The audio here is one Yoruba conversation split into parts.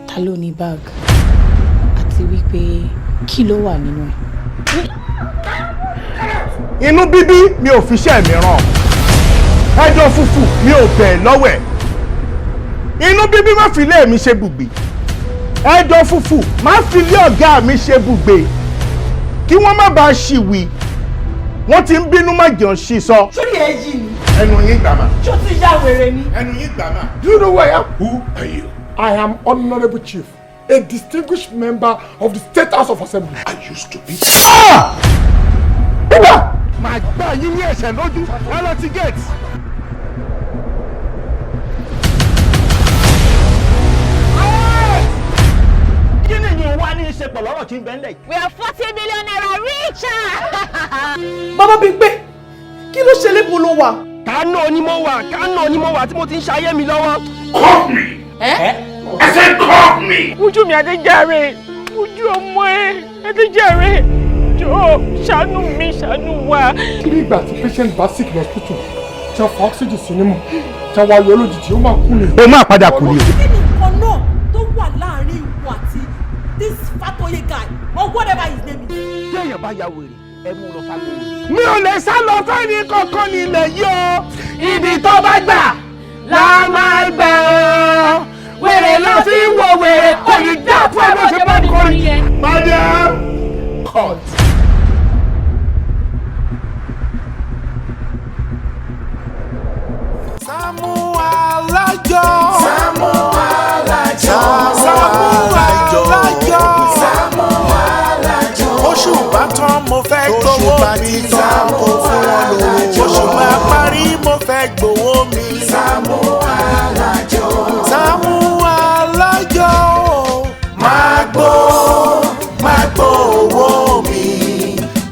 ta ló ní bag àti wípé kí ló wà nínú ẹ̀. Inú bíbí mi ò fi iṣẹ́ mi ràn. Ẹjọ́ fùfù mi ò bẹ̀ lọ́wọ́ ẹ̀. Inú bíbí má fi ilé mi ṣe bùgbé. Ẹjọ́ fùfù má fi ilé ọ̀gá mi ṣe bùgbé. Kí wọ́n má bàa ṣìwì. Wọ́n ti ń bínú má jẹun ṣì sọ. Sórí ẹ yìí ni. Ẹnu yín gbà má. Ṣó ti ya wèrè ni? Ẹnu yín gbà má. Do you know who I am? Who are you? I am Honorable Chief, a distinguished member of the State House of Assembly. I used to be. Bíbá! Màá gbá yín ní ẹ̀ṣẹ̀ lójú. Ẹ lọ ti gate. Kí ni ìyẹn wá ní í ṣe pẹ̀lú ọ̀rọ̀ tí ń bẹ ńlẹ̀ yìí? We are 40 million naira richer. Bàbá Bímpé, kí ló ṣe lébo ló wà? Kánò ni mo wà tí mo ti ń ṣayé mi lọ́wọ́. Call me! I said call me! Ojú mi Adéjàre, ojú ọmọ ẹ Adéjàre, jọ̀ọ́ ṣàánú wa. Kí ni ìgbà tí patient bá sick ní hospital tí wọ́n fa oxygen sí nímú tí wọ́n ayọ̀ lójijì ó máa kú ni. O máa padà kú ni. Kí ni nǹkan náà tó wà láàrin ìwọ àti this Fatoye guy or whatever his name is? Tí èèyàn bá ya wèrè, ẹ mú lọ sáko wèrè. Mi ò lè sá lọ fẹ́ni kankan nílẹ̀ yìí o. Ibi tó bá gbà la máa gbà ọ́. Wèrè lọ fi ń wo wèrè kò ní dá fún ẹ bó ṣe bá kọrin. Madam court. Saamu Alajo. Saamu Alajo. Saamu Alajo. Saamu Alajo. Oṣù bá tán mo fẹ́ gbowó mi. Saamu Alajo. Oṣù máa parí mo fẹ́ gbowó mi. Saamu Alajo. Saamu Alajo. Magbo owó mi.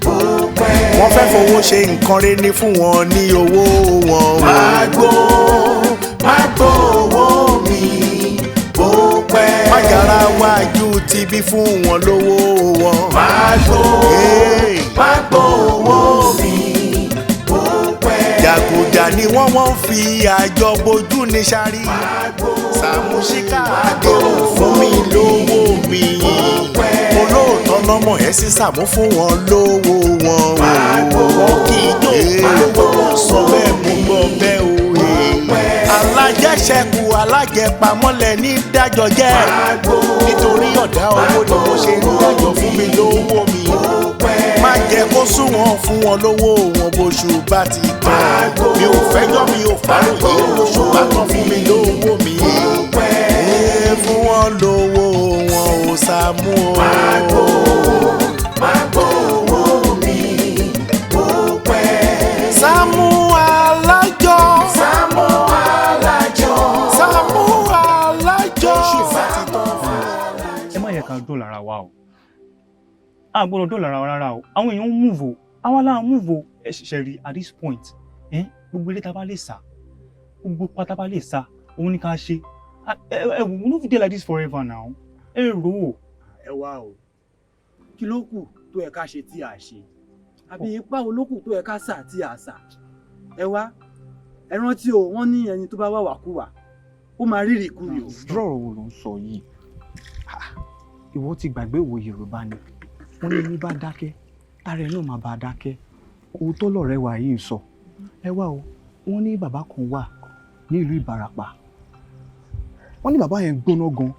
Bùpẹ́. Wọ́n fẹ́ fowó ṣe nǹkan rẹ̀ ní fún wọn ní owó wọn. Magbo owó mi. Bùpẹ́. Mágara wájú ti bí fún wọn lówó wọn. Magbo owó mi. Bùpẹ́. Jàgùjà ni wọ́n fi àjọ bojú ní sáré. Saamu Ṣíkà àdéhùn fún mi lówó mi. Olóòótọ́ lọ́mọ ẹ̀ sí Saamu fún wọn lówó wọn. Wọ́n kì í jó sọ bẹ́ẹ̀ mú gbọ́ bẹ́ẹ̀ o. Alájẹṣẹ́kù alájẹpamọ́lẹ̀ ní dájọ́ jẹ́. Nítorí ọ̀dá owó ni mo ṣe ń dájọ́ fún mi lówó mi. Má jẹ́ kó sún wọn fún wọn lówó wọn bóṣù bá ti tán. Mi ò fẹ́jọ́ mi ò fàròyé oṣù bá tán fún mi lówó mi. Fún wọn lówó wọn ò Saamu o. Magbo owó mi. Bùpẹ́. Saamu Alajo. Saamu Alajo. Saamu Alajo. Ẹ má yẹ ká dóòlà ara wa o. A gbọ́dọ̀ dóòlà ara wa rárá o. Àwọn èèyàn ń move o. Àwa la ń move o. Ẹ ṣe rí at this point. Gbogbo ilé tá bá lè sá. Gbogbo pátá bá lè sá. Òun ni ká ṣe. We no fit dey like this forever now. Ẹ rò ó. Ẹ wá o. Kí ló kù tó yẹ ká ṣe tí a ṣe? Àbí ipá wo ló kù tó yẹ ká sà tí a sà? Ẹ wá. Ẹ rántí o, wọ́n ní ẹni tó bá wà wàkúwà. Ó máa rírì kúrì o. Dúró wo ló ń sọ yìí? Ìwọ ti gbàgbé ìwò Yorùbá ni. Wọ́n ní ní bá dákẹ́, ara ẹ̀ náà máa bá dákẹ́. Òótọ́ lọ̀rẹ́ wa yìí sọ. Ẹ wá o, wọ́n ní bàbá kan wà ní ìlú Ìbàràpá. Wọ́n ní bàbá yẹn gbóná gan.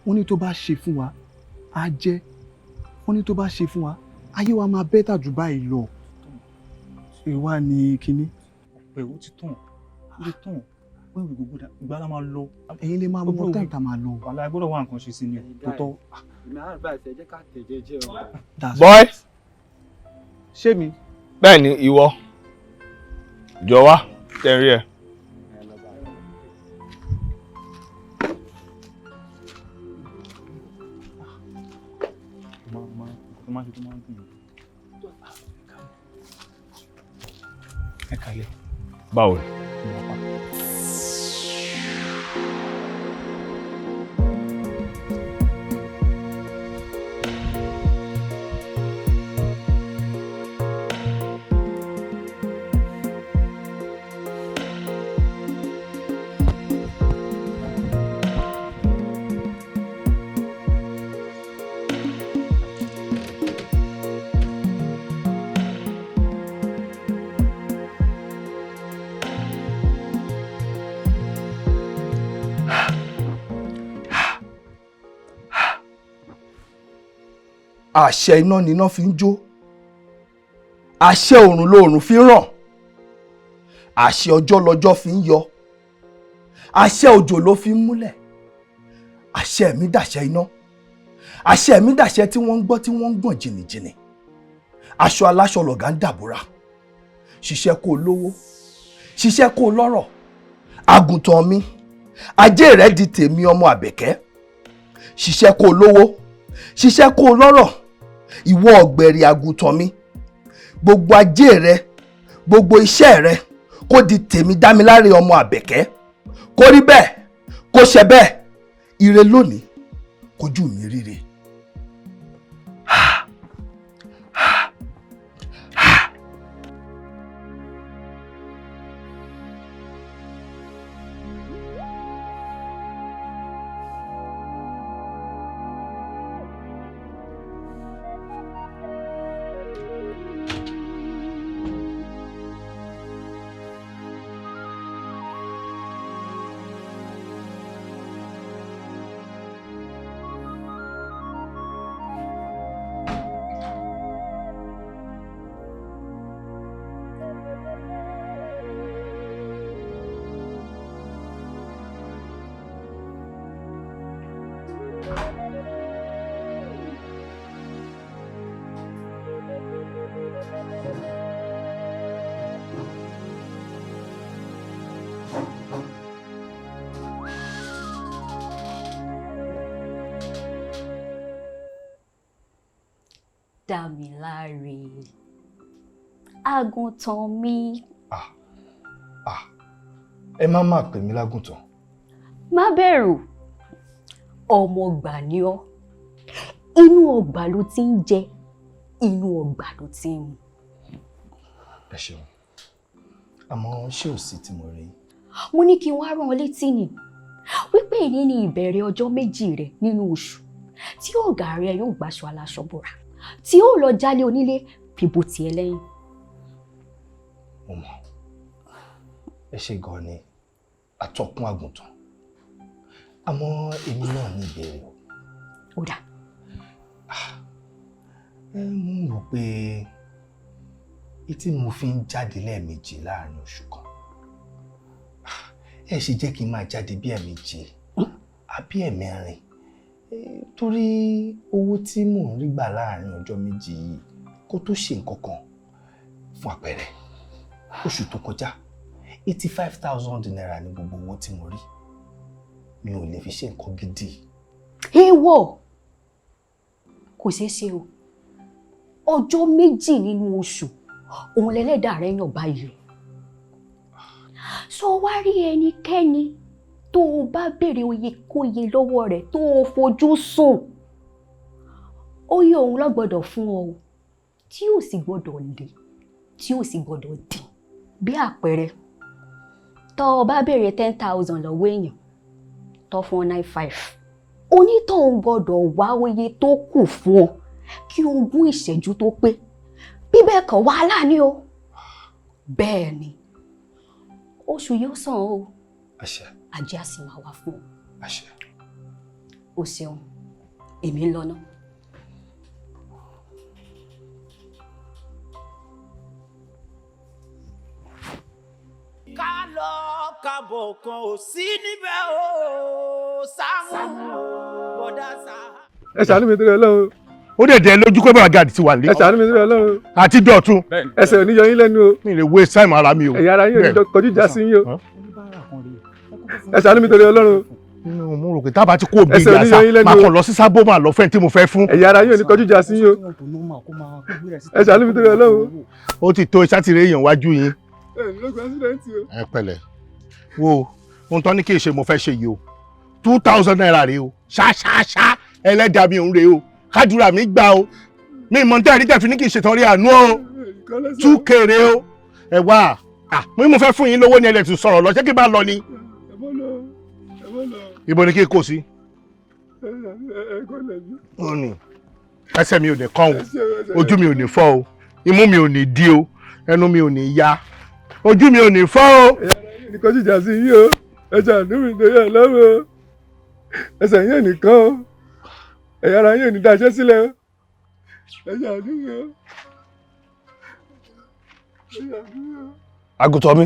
Wọ́n ní tó bá ṣe fún wa, á jẹ́. Wọ́n ní tó bá ṣe fún wa, ayé wa máa bẹ́tà jù báyìí lọ. Ìwà ni kinní. Ọ̀pẹ̀ ó ti tàn. Ó ti tàn. Wọ́n ìwé gbogbo ìgbà la máa lọ. Ẹ̀yin lè máa mọ tẹ́ǹ tá máa lọ. Wàhálà ẹ gbọ́dọ̀ wá nǹkan ṣe sí ni tó tọ́. Boy. Ṣé mi? Bẹ́ẹ̀ ni ìwọ. Jọ wá tẹ̀rí ẹ̀. Ẹ kálẹ̀. Báwo ni? àṣẹ iná ni iná fi ń jó, àṣẹ òrùn lòrùn fi ń ràn, àṣẹ ọjọ́ lọ́jọ́ fi ń yọ, àṣẹ òjò ló fi ń múlẹ̀, àṣẹ mi dàṣẹ iná, àṣẹ mi dàṣẹ tí wọ́n ń gbọ́ tí wọ́n ń gbọ̀n jìnnìjìnnì, aṣọ aláṣọ lọ̀gá ń dàbúrà, ṣiṣẹ́ kó lówó, ṣiṣẹ́ kó lọ́rọ̀, àgùntàn mi ajé rẹ̀ di tèmi ọmọ Àbẹ̀kẹ́, ṣiṣẹ́ kó lówó, ṣiṣẹ́ kó lọ́rọ̀, ìwọ ọ̀gbẹ̀rì àgùntàn mi, gbogbo ajé rẹ, gbogbo iṣẹ́ rẹ kó di tèmi Dámiláre ọmọ Àbẹ̀kẹ́, kó rí bẹ́ẹ̀, kó ṣe bẹ́ẹ̀, ire lónìí, kójú mi ríre. Dámiláre, àgùntàn mi. Ẹ má pè mí lágùntàn. Má bẹ̀rù, ọmọ ọgbà ni ọ́. Inú ọgbà ló ti ń jẹ, inú ọgbà ló ti ń mu. Ẹ ṣeun, àmọ́ ṣé ò sí tí mo rí? Mo ní kí n wá rán ọ létí ni wípé èyí ni ìbẹ̀rẹ̀ ọjọ́ méjì rẹ̀ nínú oṣù tí ọ̀gá rẹ̀ yóò gbàṣọ aláṣọ bora, tí ó lọ jálé onílé fìbò tiẹ̀ lẹ́yìn. Mo mọ̀, ẹ ṣe gan ni atọ́kùn àgùntàn, àmọ́ èmi náà ní ìbéèrè. Ó dà. Mo rò pé tí mo fi ń jáde lẹ́ẹ̀mejì láàrin oṣù kan, ẹ ṣe jẹ́ kí n máa jáde bí ẹ̀ẹ̀mejì àbí ẹ̀ẹ̀mẹ́rin, torí owó tí mò ń rí gbà láàrin ọjọ́ méjì yìí kó tó ṣe nǹkan kan. Fún àpẹẹrẹ, oṣù tó kọjá 85,000 naira ní gbogbo owó tí mo rí, mi ò lè fi ṣe nǹkan gidi. Èèwọ̀ kò ṣeé ṣe o, ọjọ́ méjì nínú oṣù òun lẹ́lẹ́dàá rẹ̀ yàn báyìí. Sọ wá rí ẹnikẹ́ni tó o bá béèrè oyekóye lọ́wọ́ rẹ̀ tó o fojú sùn, oyè òun ló gbọ́dọ̀ fún ọ, tí ò sì gbọ́dọ̀ lé, tí ò sì gbọ́dọ̀ dín. Bí àpẹẹrẹ, tó o bá béèrè 10,000 lọ́wọ́ èèyàn tó fún ọ 95, onítọ̀hún gbọ́dọ̀ wá oyè tó kù fún ọ kí ogún ìṣẹ́jú tó pé. Bí bẹ́ẹ̀ kọ́ wàhálà ni o. Bẹ́ẹ̀ ni oṣù yóò sàn o. Àṣẹ. Ajé á sì máa wà fún ọ. Àṣẹ. O ṣeun, èmi ń lọ ná. Ká lọ kábọ̀ kan ò sí níbẹ̀ o, Saamu bọ̀dá sá. Ẹ ṣàánú mi torí Ọlọ́run. Ó dẹ̀ dẹ̀ lójú pé bàgà ti wà lé. Ẹ ṣàánú mi torí Ọlọ́run. Àti dọ̀tun. Ẹsẹ̀ ò ní yọ yín lẹ́nu o. Mi lè waste time ara mi o. Ẹ̀yà ara yín ò ní kọjú ìjà sí yín o. Ẹ ṣàánú mi torí Ọlọ́run. Mo rò pé tábà ti kó bí ìyàsá máa kàn lọ sí sábó máa lọ fẹ́ tí mo fẹ́ fún. Ẹ̀yà ara yín ò ní kọjú ìjà sí yín o. Ẹ ṣàánú mi torí Ọlọ́run. Ó ti tó sátìrẹ́ èèyàn wájú yín. Ẹ pẹ̀lẹ́ wo ohun tán ní kí n ṣe mo fẹ́ ṣe yìí o 2,000 naira rèé o ṣáṣáṣá ẹlẹ́dàá mi òun rèé o kádùrà mi gbà o mi mọ̀ tẹ́ ẹ̀rí tẹ̀fí ní kí n ṣètọ́rí àánú o 2K rèé o ẹ wá mo fẹ́ fún yín lówó ni ẹ lè tún sọ̀rọ̀ lọ ṣé kí n bá lọ ni. Ibo ni kí n kò sí. Ó ní ẹsẹ̀ mi ò ní kán o ojú mi ò ní fọ́ o imú mi ò ní dí o ẹnu mi ò ní yá ojú mi ò ní fọ́ o. Ní kọjú ìjà sí yín o, ẹ ṣàánú mi torí Ọlọ́run o, ẹsẹ̀ yín ò ní kán o, ẹ̀yà ara yín ò ní daṣẹ́ sílẹ̀ o, Àgùntàn mi.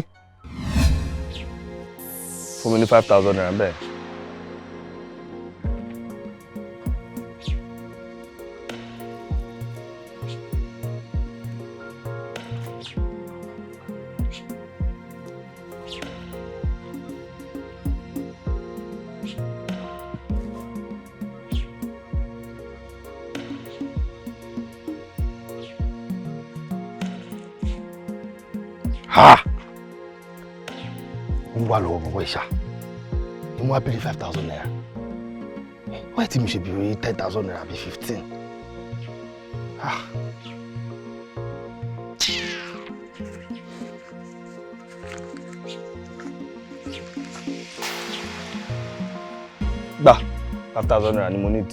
Fún mi ní 5,000 naira bẹ́ẹ̀. Ha! Ń wá lọ́wọ́ bọ̀bọ̀ ìṣá. Ni mo wá bèrè 5,000 naira. Why tí mi ṣe bèrè 10,000 naira bí 15? Ah. Gbà 5,000 naira ni mo need.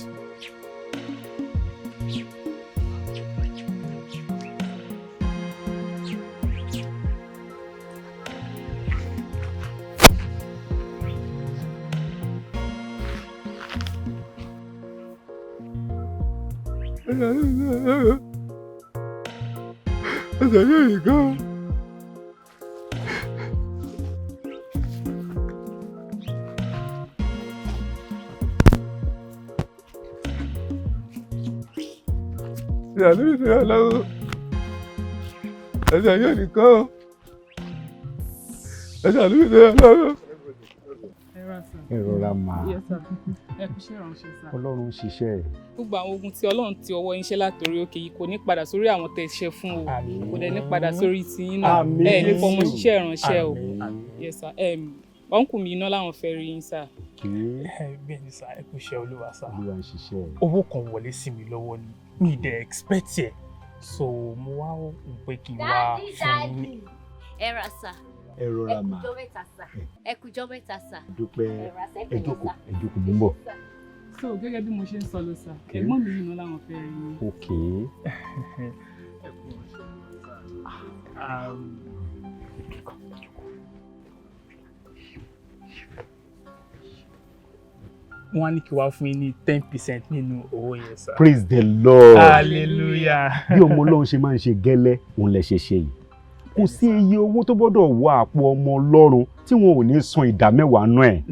There you go. Ìrora máa. Ọlọ́run ṣiṣẹ́ ẹ̀. Gbogbo àwọn ogun tí Ọlọ́run ti ọwọ́ yín ṣe látòrí òkè yìí kò ní padà sórí àwọn tẹ́ ṣe fún o. Kò dẹ̀ ní padà sórí tiyín náà. Ẹ ní fọmọ ṣiṣẹ́ ìránṣẹ́ o. Yes sir. Ọ̀nkù mi iná láwọn fẹ́ rí yín sà. Bẹ́ẹ̀ ni sà, ẹ kú iṣẹ́ Olúwa sà. Olúwa ń ṣiṣẹ́ ẹ̀. Owó kan wọlé sí mi lọ́wọ́ ni mi dẹ̀ expect ẹ̀. So mo wá wò pé kí n wá fún yín. Ẹ ra sà. Ẹ rọra mà. Ẹ kújọ́ mẹ́ta sà. Dúpẹ́ ẹ jókòó mú bọ̀. So gẹ́gẹ́ bí mo ṣe ń sọ lọ sà, ẹ̀gbọ́n mi iná láwọn fẹ́ rí yín. Okay. Wọ́n á ní kí wá fún yín ní 10% nínú owó yẹn sà. Praise the Lord. Hallelujah. Bí ọmọ Ọlọ́run ṣe máa ń ṣe gẹ́lẹ́ òun lẹ ṣe ṣe yìí. Kò sí iye owó tó gbọ́dọ̀ wọ àpò ọmọ Ọlọ́run tí wọn ò ní san ìdámẹ́wàá nú ẹ̀.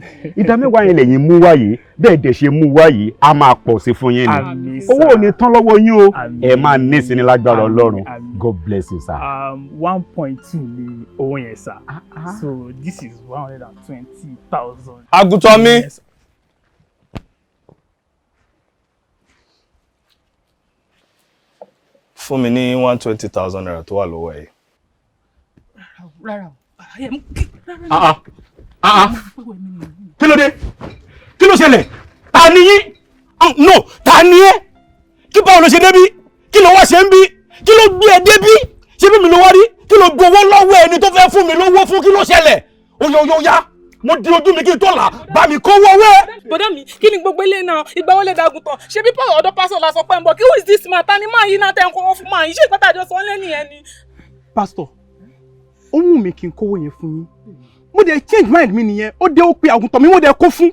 Ìdámẹ́wàá yẹn lẹ́yìn mú wáyé bẹ́ẹ̀ dẹ̀ ṣe mú wáyé a máa pọ̀ sí fún yín ni. Owó ò ní tán lọ́wọ́ yín o. Ẹ máa ní sí ní lágbára Ọlọ́run. God bless you sir. 1.2 ni owó yẹn sà. So this is 120,000. Àgùntàn mi. Fún mi ní 120,000 naira tó wà lọ́wọ́ ẹ̀. Rárá o. Kí ló dé? Kí ló ṣẹlẹ̀? Ta ni yín? No, ta ni ẹ́? Kí báwo ló ṣe débí? Kí ló wá ṣe ń bí? Kí ló gbé ẹ débí? Ṣé bí mi ló wá rí? Kí ló gbowó lọ́wọ́ ẹni tó fẹ́ fún mi lówó fún? Kí ló ṣẹlẹ̀? Oya. Mo di ojú mi kí n tó là bá mi kówó wẹ́. Bọ̀dá mi, kí ni gbogbo ilé náà? Ìgbà wo lè dàgùntàn? Ṣé bí pọ̀ ọ̀dọ̀ pásọ̀ la sọ pé ń bọ̀? Kí who is this man? Ta ni máa yí náà tẹ̀ ń kówó fún máa yí? Ṣé ìpátá àjọ sọ lẹ́nu yẹn ni? Pastor, ó wù mí kí n kówó yẹn fún yín. Mo dẹ̀ change mind mi nìyẹn. Ó dé ó pe àgùntàn mi, mo dẹ̀ kó fún.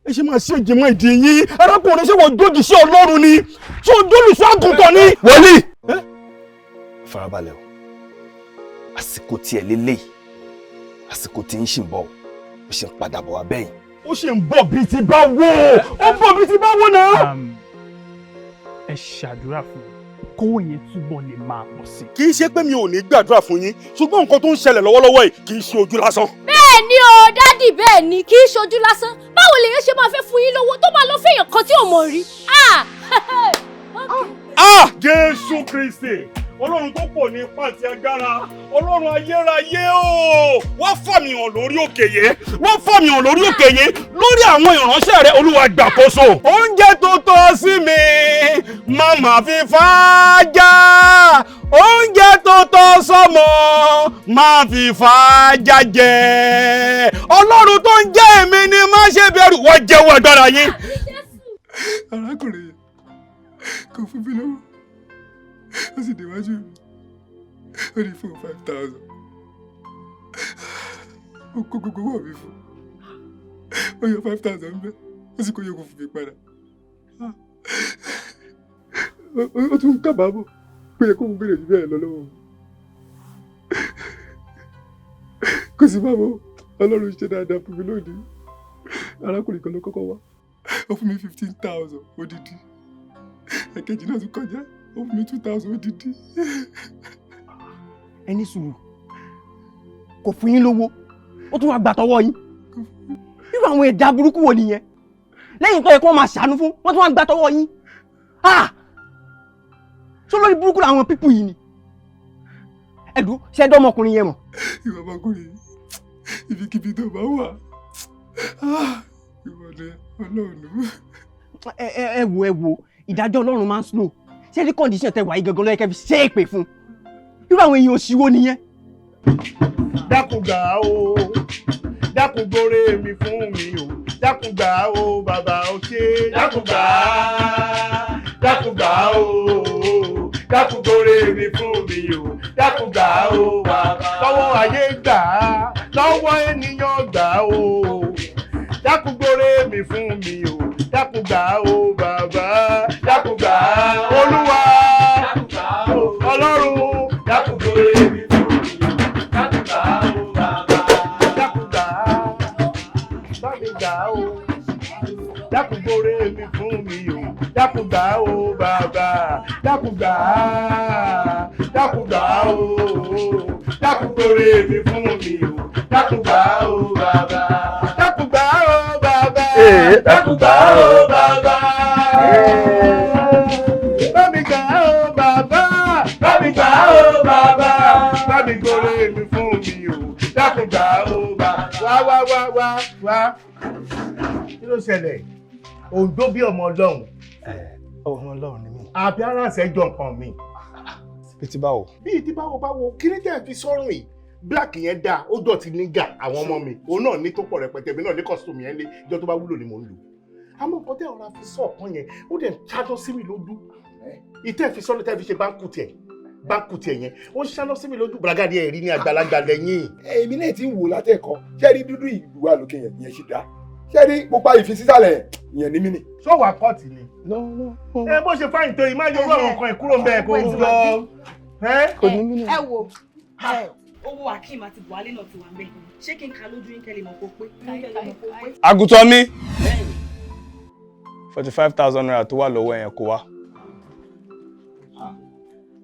Ẹ ṣe máa ṣe ìjìmọ̀ ìdí yín. Arákùnrin ṣé wọ́n dójì sí Ọlọ́run ni? Ṣé o dólùṣọ́ àgùntàn ni? Wòlíì. Farabalẹ̀ o. Àsìkò tiẹ̀ lélẹ́yìí. Àsìkò tí ń ṣì ń bọ̀. Ó ṣe ń padà bọ̀ wá bẹ́yìn. Ó ṣe ń bọ̀ bíi ti báwo? Ó bọ̀ bíi ti báwo náà? Ẹ ṣàdúrà fún mi kówó yẹn túbọ̀ lè máa pọ̀ sí. Kì í ṣe pé mi ò ní gbàdúrà fún yín ṣùgbọ́n nǹkan tó ń ṣẹlẹ̀ lọ́wọ́lọ́wọ́ yìí kì í ṣe ojú lásán. Bẹ́ẹ̀ ni o dádì, bẹ́ẹ̀ ni kì í ṣojú lásán. Báwo lèyàn ṣe máa fẹ́ fún yín lówó tó máa lọ fẹ́yàn kan tí ò mọ̀ rí? Jésù Kristi Ọlọ́run tó pọ̀ ní ipá àti agbára, Ọlọ́run ayérayé o, wọ́n fàmì hàn lórí òkè yẹn, wọ́n fàmì hàn lórí òkè yẹn lórí àwọn ìránṣẹ́ rẹ̀. Olúwa gbàkóso. Oúnjẹ tó tọ́ sí mi má mà fi fàájà, oúnjẹ tó tọ́ sọ́mọ má fi fàájà jẹ. Ọlọ́run tó ń jẹ́ èmi ni má ṣe bẹ̀rù, wọ́n jẹ́wọ́ agbára yín. Arákùnrin kò fún mi lọ́wọ́, ó sì déwájú mi, ó ní fún 5,000. Ó kó gbogbo owó mi fún, ó yọ 5,000 bẹ́ẹ̀, ó sì kó yòókù fún mi padà. ó tún kábàámọ̀ pé yẹ kó ń béèrè jù bẹ́ẹ̀ lọ lọ́wọ́ kò sí báwo Ọlọ́run ṣe dáadáa fún mi lónìí arákùnrin kan ló kọ́kọ́ wá ó fún mi 15,000 odidi ẹ̀kejì náà tún kọjá ó fún mi 2,000 odidi. ẹni sùúrù kò fún yín lówó ó tún wá gbà tọwọ́ yín irú àwọn ẹ̀dá burúkú wo nìyẹn lẹ́yìn tó yẹ kí wọ́n máa ṣàánú fún wọ́n tún wá gbà tọwọ́ yín ṣó lórí burúkú làwọn pípù yìí ni ẹ̀dùn ṣẹ́dọ́ ọmọkùnrin yẹn mọ̀. ìwà ọmọkùnrin ibikíbi tó bá wà ìwọ̀dẹ Ọlọ́run. ẹ wo ìdájọ́ Ọlọ́run máa ń slow ṣé ní condition tẹ wà yìí gangan lọ́yẹ kẹ́ fi ṣe é pè fún irú àwọn èèyàn òṣìwò nìyẹn. dákun gbà o dákun gbóre mi fún mi o dákun gbà o bàbá o ṣe dákun gbà o dákun gbóre mi fún mi o dákun gbà o bàbá lọ́wọ́ ayé gbà lọ́wọ́ ènìyàn gbà o dákun gbóre mi fún mi o dákun gbà o bàbá dákun gbà Olúwa Ọlọ́run dákun gbóre mi fún mi o dákun gbà o bàbá dákun gbà bá mi gbà o dákun gbóre mi fún mi o dákun gbà o bàbá dákun gbà o dákun gbóre mi fún mi o dákun gbà o bàbá dákun gbà o bàbá dákun gbà o bàbá bá mi gbà o bàbá bá mi gbà o bàbá bá mi gbóre mi fún mi o dákun gbà o bàbá wá kí ló ṣẹlẹ̀ òǹdó bí ọmọ Ọlọ́run. ọmọ Ọlọ́run ni mí. àbí aráàsẹ̀ jọ nǹkan mi. bí ti báwo. bí ti báwo kí ní tẹ́ fi sọ́rùn yìí black yẹn dáa ó dọ̀tí nígà àwọn ọmọ mi òun náà ní tó pọ̀ rẹpẹtẹ mi náà ní costume yẹn lé ìjọ tó bá wúlò ni mò ń lò. àmọ́ nǹkan tẹ́ ọ̀rọ̀ fi sọ ọ̀kan yẹn ó dẹ̀ ṣáná sí mi lójú ìtẹ́ fi sọ́nù tẹ́ fi ṣe báńkù tiẹ̀ yẹn ó ṣáná sí mi lójú bragadi ẹ̀rí ní àgbàlagbà lẹ́yìn. èmi náà ti ń wò látẹ̀kọ́ ṣẹ́ẹ́rí dúdú ìgbùwà lókè yẹn ṣì dá ṣẹ́ẹ́rí pupa ìfisísàlẹ̀ yẹn ní mí ni. ṣó wà kọ́ọ̀tì ni. ẹ bó ṣe fáyìn tó yìí má yọ owó àwọn kan ìkúrò ń bẹ́ẹ̀ kó ń jọ. ẹ wo owó Akeem àti Buhari náà ti wà ń bẹ ṣé kí n ka lójú yín kẹ́lẹ́ mọ̀ kó pé. àgùntàn mi 45,000 naira tó wà lọ́wọ́ yẹn kó wá.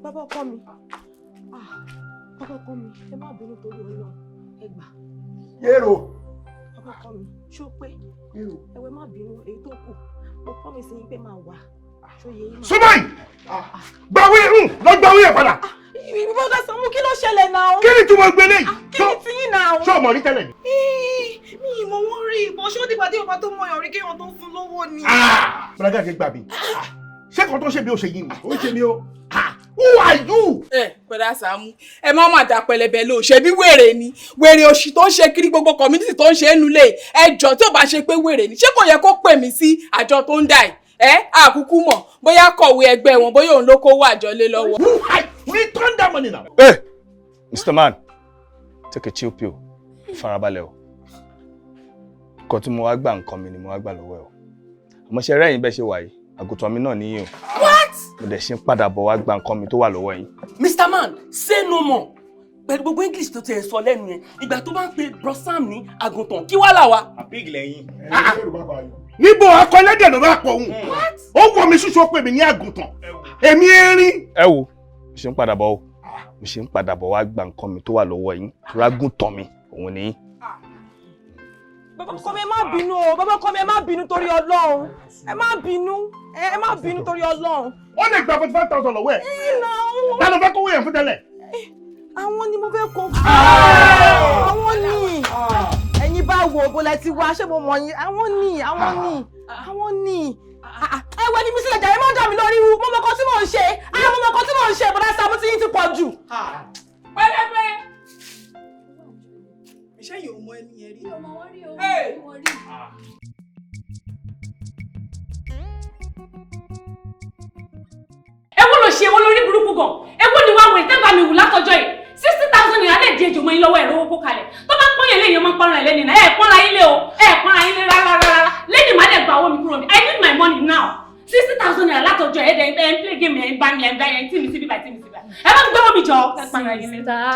bàbá ọkọ mi ẹ má bínú torí Ọlọ́run ẹ gbà. yẹ́rò. bàbá ọkọ mi ṣó pé ẹwẹ má bínú èyí tó kù mo promise yín pé máa wà ṣó yẹ yín. súnmọ́ yìí gbàwé lọ gbàwé yẹn padà. bọ́dà Sàámú kí ló ṣẹlẹ̀ náà. kí ni túmọ̀ gbélé yìí. kí ni tiyín náà. ṣé ọmọ rí tẹ́lẹ̀ ni. mi ì mọ̀ wọ́n rí ìbọn ṣó dìgbà tí ọba tó mọ ìyàn rí kéèyàn tó fún lówó ni. bùrọ̀dá kì í gbà mí ṣé kan tó ṣe bí ó ṣe yìí ni. ó ṣe ni o. who are you. bọ́dà Sàámú ẹ má má dá pẹlẹbẹ lò ṣe bí wèrè ni wèrè òṣì tó ń ṣe kiri gbogbo community tó ń ṣe é nulẹ̀ ẹjọ́ tí ò bá ṣe pé wèrè ni ṣé kò yẹ kó pè mí sí àjọ tó ń dà yìí àkúkú mọ̀ bóyá kọ̀wé ẹgbẹ́ wọn bóyá òun ló kówó àjọ lé lọ́wọ́. return that money now. Mr. Man, take a chill pill farabalẹ̀ o nǹkan tí mo wá gbà nǹkan mi ni mo wá gbà lọ́wọ́ ẹ̀ o àmọ́ ṣe rẹ́yìn bẹ́ẹ̀ ṣe wà yìí àgùntàn mi náà níyìn o. What? mo dẹ̀ ṣe ń padà bọ̀ wá gba nǹkan mi tó wà lọ́wọ́ yín. Mr. Man, say no more. Pẹ̀lú gbogbo English tó tẹ̀ sọ lẹ́nu yẹn, ìgbà tó bá ń pe Bro Sam ní àgùntàn, kí wá là wá? Àpíg lẹ́yìn. níbo akọ́lẹ́dẹ̀ ló bá pọ̀ òun ó wọ mi ṣíṣú ó pè mí ní àgùntàn èmi erin. ẹ wo mo ṣe ń padà bọ̀ o mo ṣe ń padà bọ̀ wá gba nǹkan mi tó wà lọ́wọ́ yín rágùntàn mi òun ni yín. Bàbá ọkọ mi ẹ má bínú o, bàbá ọkọ mi ẹ má bínú torí Ọlọ́run, ẹ má bínú torí Ọlọ́run. ó lè gba 45,000 lọ́wọ́ ẹ̀. ta ló fẹ́ kówó yẹn fún tẹ́lẹ̀. Àwọn ni mo fẹ́ kó. Àwọn ni ẹ̀yin bá wo ògbólẹ̀ ti wá ṣé mo mọ̀ yín. Àwọn ni. Ẹ wọ ní mi sílẹ̀ jà ẹ má dà mí lórí irú mo mọ̀ kan tí mò ń ṣe. Mo mọ̀ kan tí mò ń ṣe bọ́dá Sàámú tí yín ti pọ̀ jù. pẹ́lẹ́pẹ́. iṣẹ́ yìí ò mọ ẹni yẹn rí. ọmọ wọn rí o. Èwo ló ṣe èwo lórí burúkú gan. Èwo ni wá wẹ̀ tẹ́ bá mi wù látọjọ́ yìí. 60,000 naira lè di ejò mọ́ yín lọ́wọ́ ẹ̀rọ owó kó kalẹ̀. Tó bá pọ́n yẹn léèyàn máa ń pọ́nra ẹ̀ lẹ́ni náà. Ẹ̀ pọ́nra yín lé o. Ẹ̀ pọ́nra yín lé rárá. Lẹ́ni má dẹ̀ gba owó mi kúrò mi. I need my money now. 60,000 naira látọjọ́ ẹ̀ ń play game mi ẹ̀ ń bá mi ẹ̀ ń bá yẹn tí mi síbi báyìí tí mi síbi báyìí. Ẹ má gbé omi jọ.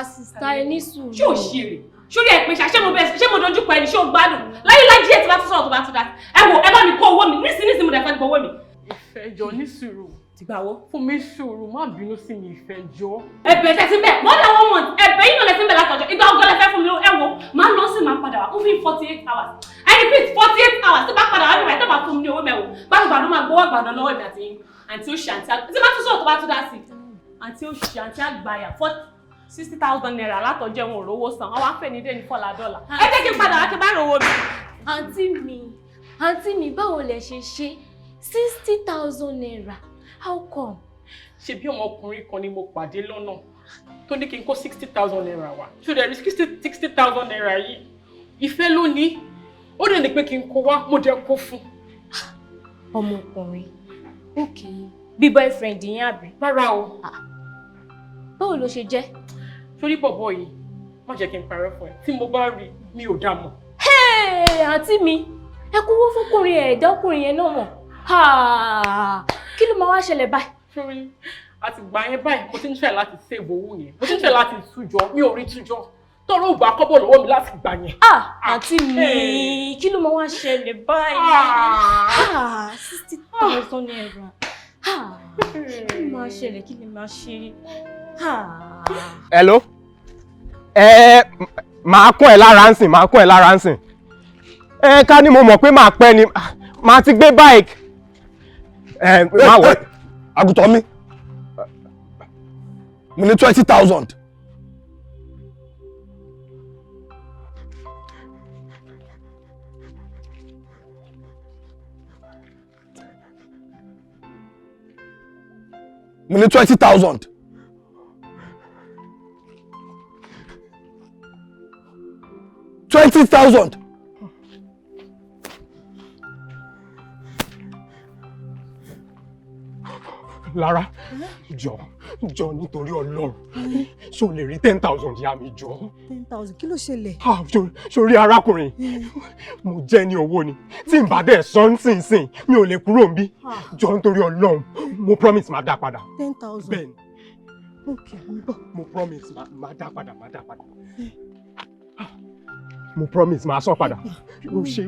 Sista ẹ ní sùúrù. Ṣé ò ṣe rè? Ṣórí ẹ̀ pé ṣé mo dojú kọ ẹni ṣé o gbádùn? Láyé lájí ẹ̀ tí bá tún sọ̀rọ̀ tó bá tún dá. Ẹ wò ẹ bá mi kó owó mi nísìnyí mo dẹ̀ fẹ́ gbọ́ owó mi. Ìfẹ́ jọ ní sùúrù. Tìgbàwọ́ fún mi sùúrù má bínú sí mi ìfẹ́ jọ. Ẹ̀bẹ̀ tẹ̀sí bẹ́ẹ̀ more than 1 month ẹ̀bẹ̀ yìí náà lẹ́sìn bẹ́ẹ̀ látọjọ́ ìgbà ọgọ́ lẹ́fẹ́ fún mi ẹ wo máa lọ sí máa padà wá ó fi 48 hours I repeat 48 hours tí bá padà wá nígbà tó bá fún mi ní owó mẹ́wò gbàdúgbàdú máa gbowó àgbàdo lọ́wọ́ ìgbà tí àǹtí ó ṣe àǹtí má tún sọ̀rọ̀ tó bá tún dá sí àǹtí ó ṣe àǹtí àgbàyà 60,000 naira látọjọ́ ẹ̀wọ̀n òrówó san ọwọ́ àfẹ́ ní dé ní $4. Ẹ jẹ́ kí n padà wá kí n bá rówó mi. Àǹtí mi báwo lẹ ṣe ṣe 60,000 naira how come? Ṣé bí ọmọkùnrin kan ni mo pàdé lọ́nà tó ní kí n kó 60,000 naira wá. Ṣé o rí 60,000 naira yìí? Ìfẹ́ ló ní. Ó dẹ̀ ní pé kí n kó wá, mo jẹ́ kó fún. Ọmọkùnrin. Okay. Bí boyfriend yín àbí? Rárá o. Báwo ló ṣe jẹ́? Torí bọ̀bọ̀ yìí, má jẹ́ kí n parẹ́ fún ẹ. Tí mo bá rí, mi ò dá mọ̀. Hey, àǹtí mi, ẹ kúwó fúnkùnrin ẹ̀ ẹ̀dọ́kùnrin yẹn náà mọ̀. Kí ló máa wá ṣẹlẹ̀ báyìí? Sórí, àti gbà yẹn báyìí, mo ti ń fẹ́ láti save owó yẹn. Mo ti ń fẹ́ láti tújọ, mi ò rí tújọ. Tọ́rọ ò bá kọ́bọ̀ lọ́wọ́ mi láti gbà yẹn. Àǹtí mi, kí ló máa wá ṣẹlẹ̀ báyìí? 60,000 naira. Kí ló máa ṣẹlẹ̀? Kí ló máa ṣe? Hello? Màá kún ẹ lára ń sìn, ká ní mo mọ̀ pé màá pẹ́ ni, màá ti gbé bike. Má wọ̀. Àgùntàn mi, mo ní 20,000. Mo ní 20,000. $20,000. Lára, jọ nítorí Ọlọ́run, ṣó lè rí 10,000 yá mi jọ. 10,000 kí ló ṣẹlẹ̀? Sórí arákùnrin, mo jẹ́ ní owó ni, tí n bá dẹ̀ sọ nísinsìnyí, mi ò lè kúrò níbí. Jọ nítorí Ọlọ́run, mo promise máa dá padà. 10,000. Bẹ́ẹ̀ni. Okay, mo promise máa dá padà. Mo promise máa sọ padà. O ṣe.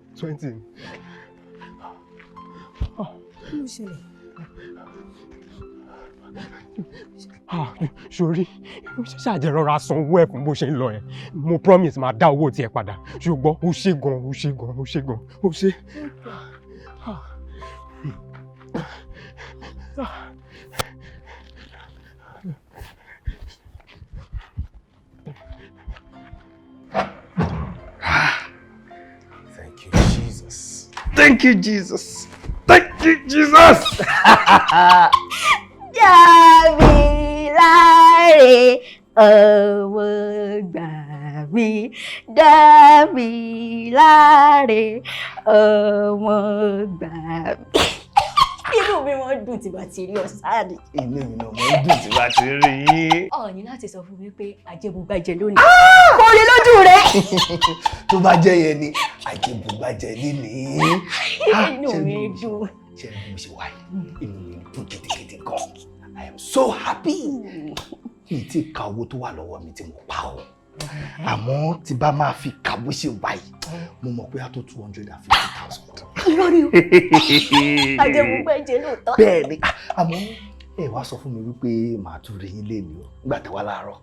20. kí ló ṣẹlẹ̀? Sori, ṣàjẹ́ rọra san owó ẹ̀ fún bó ṣe ń lọ yẹn. Mo promise máa dá owó tiẹ̀ padà. Ṣùgbọ́n ó ṣe gan. Ó ṣe. Thank you, Jesus. Thank you, Jesus. Dàbí láre ọmọ gbà mí, dàbí láre ọmọ gbà mí. Inú mi wọ́n dùn tí bá ti rí ọ̀sáàdì. Inú mi náà wọ́n dùn tí bá ti rí yín. Ó ní láti sọ fún mi pé àjẹbùgbàjẹ lónìí. Kò rí lójú rẹ̀. Tó bá jẹ́ yẹn ni àjẹbùgbàjẹ lénìí. Inú mi dùn. Ṣé ẹni mo ṣe wáyé? Inú mi dùn gidigidi gan. I am so happy. Mi ti ka owó tó wà lọ́wọ́ mi tí mo pa o. Àmọ́ tí bá máa fi kàwé ṣe báyìí, mo mọ̀ pé á tó 250,000. Irọ́ ni o. Àjẹbùgbàjẹ lóòótọ́. Bẹ́ẹ̀ni, àmọ́ ẹ wá sọ fún mi wípé màá tún rí yín léni o nígbà tí wá láàárọ̀.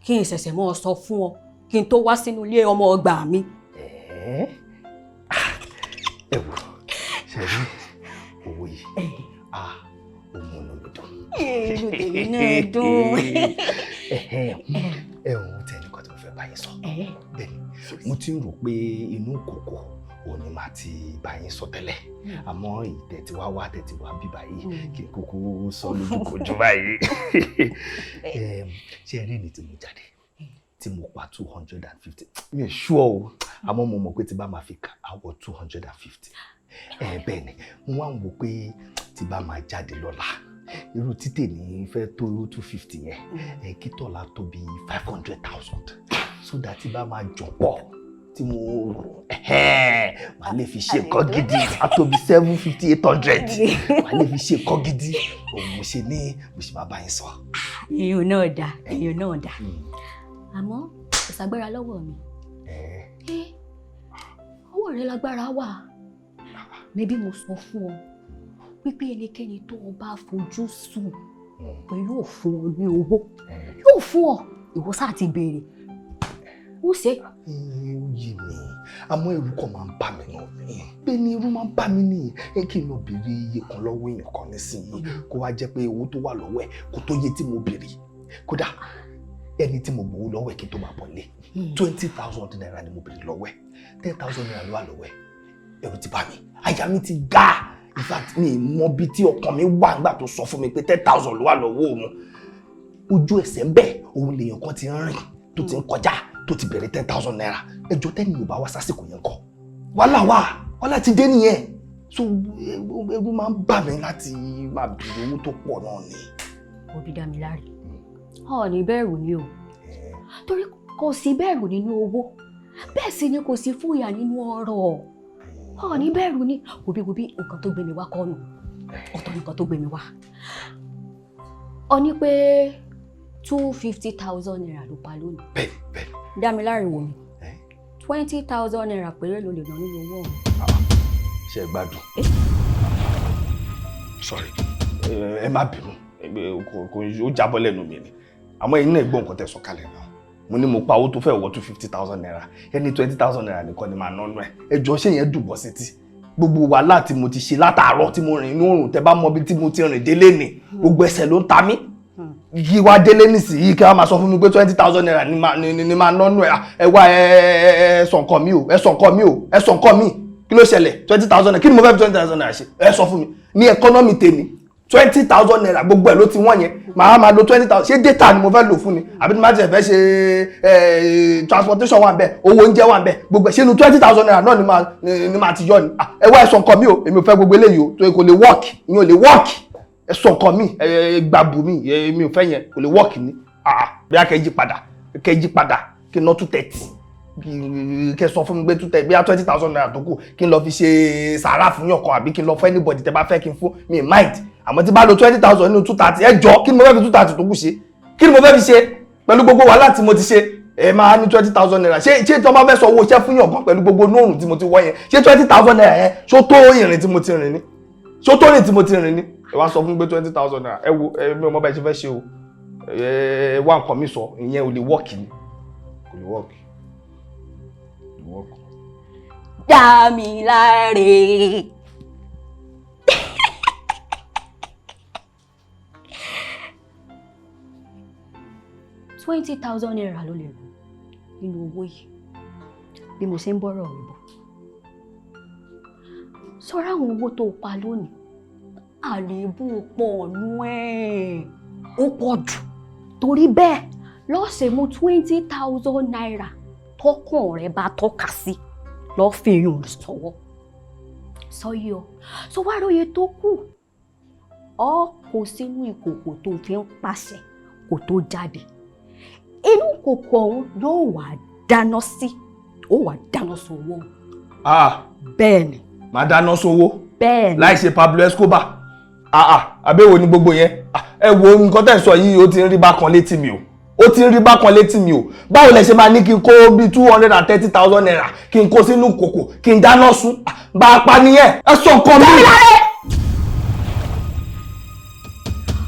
Kí n ṣẹ̀ṣẹ̀ mọ́ sọ fún ọ kí n tó wá sínú ilé ọmọ ọgbà mi. Ẹ wò, ṣe rí owó yìí, ó mú inú mi dùn. Inú tèmi náà dùn. Ohun tí ẹnìkan tí mo fẹ́ bá yín sọ. Bẹ́ẹ̀ni, mo ti ń rò pé inú kòkò òun ni màá ti bá yín sọ tẹ́lẹ̀. Àmọ́ ìtẹ̀tí wá bí báyìí kí n kúkú sọ lójúkojú báyìí. Ṣé ẹ rí ni tí mo jáde? Tí mo pa 250. Mi ò ṣúọ́ o, àmọ́ mo mọ̀ pé tí bá máa fi kà àwọ̀ 250. Bẹ́ẹ̀ ni, mo wá ń wò pé tí bá máa jáde lọ́la irú títè ní fẹ́ tó 250 yẹn kí tọ́lá tó bí 500,000 so that tí bá máa jọ pọ̀ tí mo máa lè fi ṣe nǹkan gidi á tó bí 750 800 máa lè fi ṣe nǹkan gidi òun mo ṣe máa bá yín sọ. èèyàn náà dá àmọ́ kò ságbára lọ́wọ́ mi ọwọ́ rẹ lágbára wà mẹ́bí mo sọ fún ọ wípé ẹnikẹ́ni tó o bá fojú sùn pé yóò fún ọ ní owó yóò fún ọ ìwọ sáà ti béèrè ó ṣe. ó yé mi àmọ́ ẹ̀rù kan máa ń bà mí náà ni pé ní irú máa ń bà mí ní kí n lọ béèrè iye kan lọ́wọ́ èèyàn kan nísìnyí kó wá jẹ́ pé owó tó wà lọ́wọ́ ẹ̀ kó tó yẹ tí mo béèrè kódà ẹni tí mo gbowó lọ́wọ́ ẹ̀ kí n tó máa bọ̀ lé 20,000 naira ni mo béèrè lọ́wọ́ ẹ̀ 10,000 naira ló wà lọ́wọ́ ẹ̀ ẹ̀rù ti bà mí àyà mi ti ga in fact mi mọ bí tí ọkàn mi wà nígbà tó sọ fún mi pé 10,000 ló wà lọ́wọ́ òun ojú ẹsẹ̀ ń bẹ̀ òun lèèyàn kan ti ń rìn tó ti ń kọjá tó ti bẹ̀rẹ̀ 10,000 naira ẹjọ́ tẹ́ni yóò bá wá sásìkò yẹn kọ́ wàhálà ti dé nìyẹn so ewu máa ń bà mí láti máa bèrè owó tó pọ̀ náà ni. òbí dá mi láre ọ ní bẹ̀rù ni o torí kò sí bẹ̀rù nínú owó bẹ́ẹ̀ sì ni kò sí fúyà nínú ọrọ̀ ọ ní bẹ̀rù ni òbí nǹkan tó gbé mi wá kọ́ nù ọ̀tọ̀ nǹkan tó gbé mi wá ọ ní pé 250,000 naira ló pa lónìí. bẹ́ẹ̀ Dámiláre wò mí 20,000 naira péré ló lè ná nínú owó ọ̀hún. ṣe gbádùn sorry ẹ má bínú ó jábọ́ lẹ́nu mi ni àmọ́ ẹ̀yin náà gbọ́ nǹkan tẹ́ sọ kalẹ̀ náà mo ní mo pa owó tó fẹ́ wọ 250,000 naira ẹni 20,000 naira nìkan ni màá nánú ẹ̀ ẹjọ́ ṣé yẹn dùbọ̀ sí ti gbogbo wàhálà tí mo ti ṣe látàárọ̀ tí mo rìn inú oòrùn tẹ́ bá mọ bí tí mo ti rìn délé ni gbogbo ẹsẹ̀ ló ń ta mí yí wá délé nísìnyí kí wọ́n máa sọ fún mi pé 20,000 naira ni máa nánú ẹ̀ wá ẹ sọ nǹkan mi kí ló ṣẹlẹ̀ 20,000 naira kí ni mo fẹ́ fi 20,000 naira ṣe ẹ sọ fún mi ní ẹkọ́nọ́mì tèmi 20,000 naira gbogbo ẹ̀ ló ti wọ́n yẹn máa lo 20,000 ṣé data ni mo fẹ́ lò fún ni àbí tí máa ti fẹ́ ṣe transportation wà ń bẹ̀ owó oúnjẹ wà ń bẹ̀ gbogbo ẹ̀ ṣé inú 20,000 naira náà ni máa ti yọ ni ẹ wá ẹ sọ nǹkan mi o èmi ò fẹ́ gbogbo eléyìí o tó kò lè work ìyẹn ò lè work ẹ sọ nǹkan mi ẹ gbàbù mi èmi ò fẹ́ yẹn kò lè work ni bí a kẹ́ jí padà kí n ná 230 kẹ́ sọ fún mi pé 230 bí a 20,000 naira tó kù kí n lọ fi ṣe sàárà fún yàn kan àbí kí n lọ fún anybody tẹ́ bá fẹ́ kí n fún mi mind àmọ́ tí bá lo 20,000 nínú 230 ẹ jọ kí ni mo fẹ́ fi 230 tó kù ṣe kí ni mo fẹ́ fi ṣe pẹ̀lú gbogbo wàhálà tí mo ti ṣe ẹ máa ní 20,000 naira ṣé tí wọ́n bá fẹ́ sọ owó iṣẹ́ fún yàn kan pẹ̀lú gbogbo nóòrùn tí mo ti wọ́ yẹn ṣé 20,000 naira yẹn ṣó tó ìrìn tí mo ti rìn ni ṣó tó rìn tí mo ti rìn ni ẹ wá sọ fún mi pé 20,000 naira ẹ wo mi ò mọ bẹ́ẹ̀ ṣe fẹ́ ṣe o ẹ wá nǹkan mi sọ ìyẹn ò lè wọ́ọ̀kì ni kò lè wọ́ọ̀kì. Dámiláre. $20,000 naira ló lè lò nínú owó yìí bí mo ṣe ń bọ́rọ̀ mi bọ̀. Sọ́ra àwọn owó tó pa lónìí àléébù pọ̀ nú ẹ̀ ó pọ̀ jù torí bẹ́ẹ̀ lọ́sẹ̀ mú 20,000 naira tọkàn rẹ bá tọ́ka sí lọ́ọ́ fi yùn sọ́wọ́ sọ́yí ọ sọ wá róye tó kù ọ kò sínú ìkòkò tó fi ń pàṣẹ kò tó jáde inú kòkò ọ̀hún yóò wá dáná sí ó wá dáná sówó. bẹ́ẹ̀ ni. màá dáná sówó. bẹ́ẹ̀ ni. láì ṣe Pablo Escobar àbẹ̀wò ni gbogbo yẹn ẹ wo nǹkan tẹ̀ sọ yìí ó ti ń rí bákan létí mi o báwo lẹ ṣe máa ní kí n kó bí 230,000 naira kí n kó sínú kòkò kí n dáná sun bá a pa nìyẹn ẹ sọ nǹkan mi.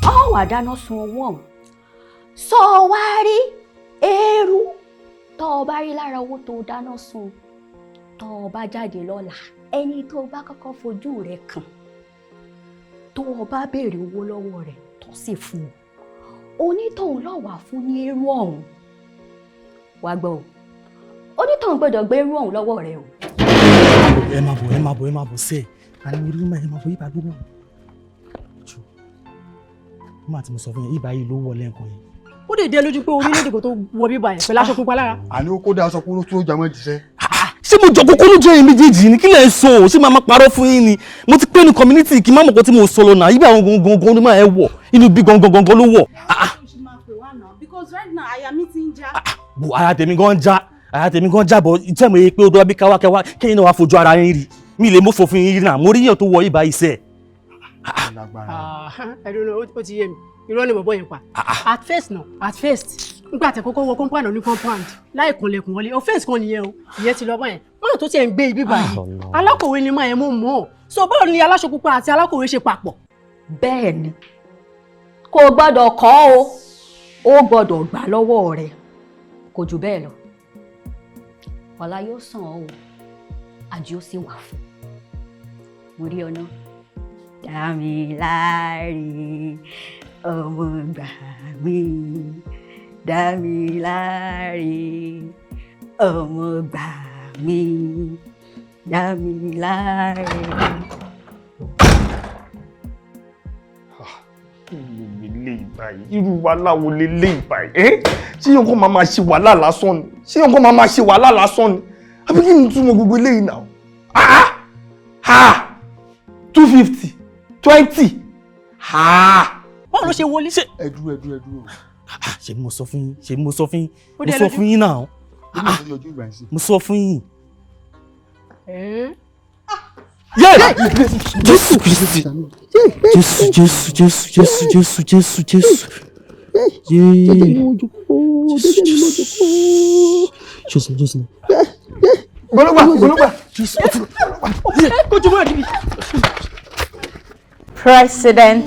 ọ wà dáná sun owó ọ̀hún sọ wá rí eérú tó o bá rí lára owó tó o dáná sun tó o bá jáde lọ́la ẹni tó o bá kọ́kọ́ fojú rẹ̀ kàn tó o bá béèrè owó lọ́wọ́ rẹ̀ tó sì fún un onítọ̀hún lọ wà fún ní eérú ọ̀hún wàá gbọ́ onítọ̀hún gbọ́dọ̀ gbé eérú ọ̀hún lọ́wọ́ rẹ̀ o. ẹ máa bọ̀ sí ẹ̀ àní orí mọ́ ẹ máa bọ̀ yíba gbogbo jù nígbà tí mo sọ fún yẹn yíba yìí ló wọlé nǹkan yẹn. ó lè dé lójú pé orílẹ̀-èdè kò tó wọ bíbá yẹn pẹ̀lú aṣọ pupa lára. àní ó kó dá aṣọ kúrò tó jámọ́ jíṣẹ́. ṣé mo jọ kókó lójú ẹ̀yin méjèèjì ni kí lẹ̀ ń sọ ọ́ ṣé máa parọ́ fún yín ni mo ti pé ní community kí n má mọ̀ kó tí mo sọ lọ náà ibi àwọn gangan ló máa ẹ wọ̀ inú bí gangan ló wọ̀. because right now àyà mi ti ń já. bò àyà tèmi gan já bọ̀ ìtẹ́ mi pé ó dọ́ bí káwákáwá kéyìn náà wàá fojú ara yín rí mi lè mú fòfin yín rí náà mo rí yàn tó wọ ibà iṣẹ́. ẹ̀rọ náà ó ti yé mi irọ́ ni bọ̀bọ̀ yẹn pa at first nígbà tẹ kọ́kọ́ wọ compound ní compound láì kànlẹ̀kùn wọlé offence kan nìyẹn o ìyẹn ti lọ báyẹn máa tó tiẹ̀ ń gbé ibi báyìí alákòwé ni máa yẹn mọ̀ mọ́ so báwo ni aláṣọ pupa àti alákòwé ṣe papọ̀. bẹ́ẹ̀ ni kò gbọ́dọ̀ kọ́ ó gbọ́dọ̀ gbà lọ́wọ́ rẹ̀ kò jù bẹ́ẹ̀ lọ ọ̀la yóò sàn ọ́ o àjò sì wà fún mo rí ọ náà. Dámiláre ọmọ gbà mí Dámiláre ọmọ gbà mí Dámiláre. irú wàhálà wo lélẹ̀ ìbáyìí ṣé yóò kó máa ṣe wàhálà lásán ni àbí kí ni túmọ̀ gbogbo eléyìí náà 250 20 báwo ló ṣe wọlé. ẹ dúró. ṣe mo sọ fún yín náà mo sọ fún yín. Jésù Kristi Jésù President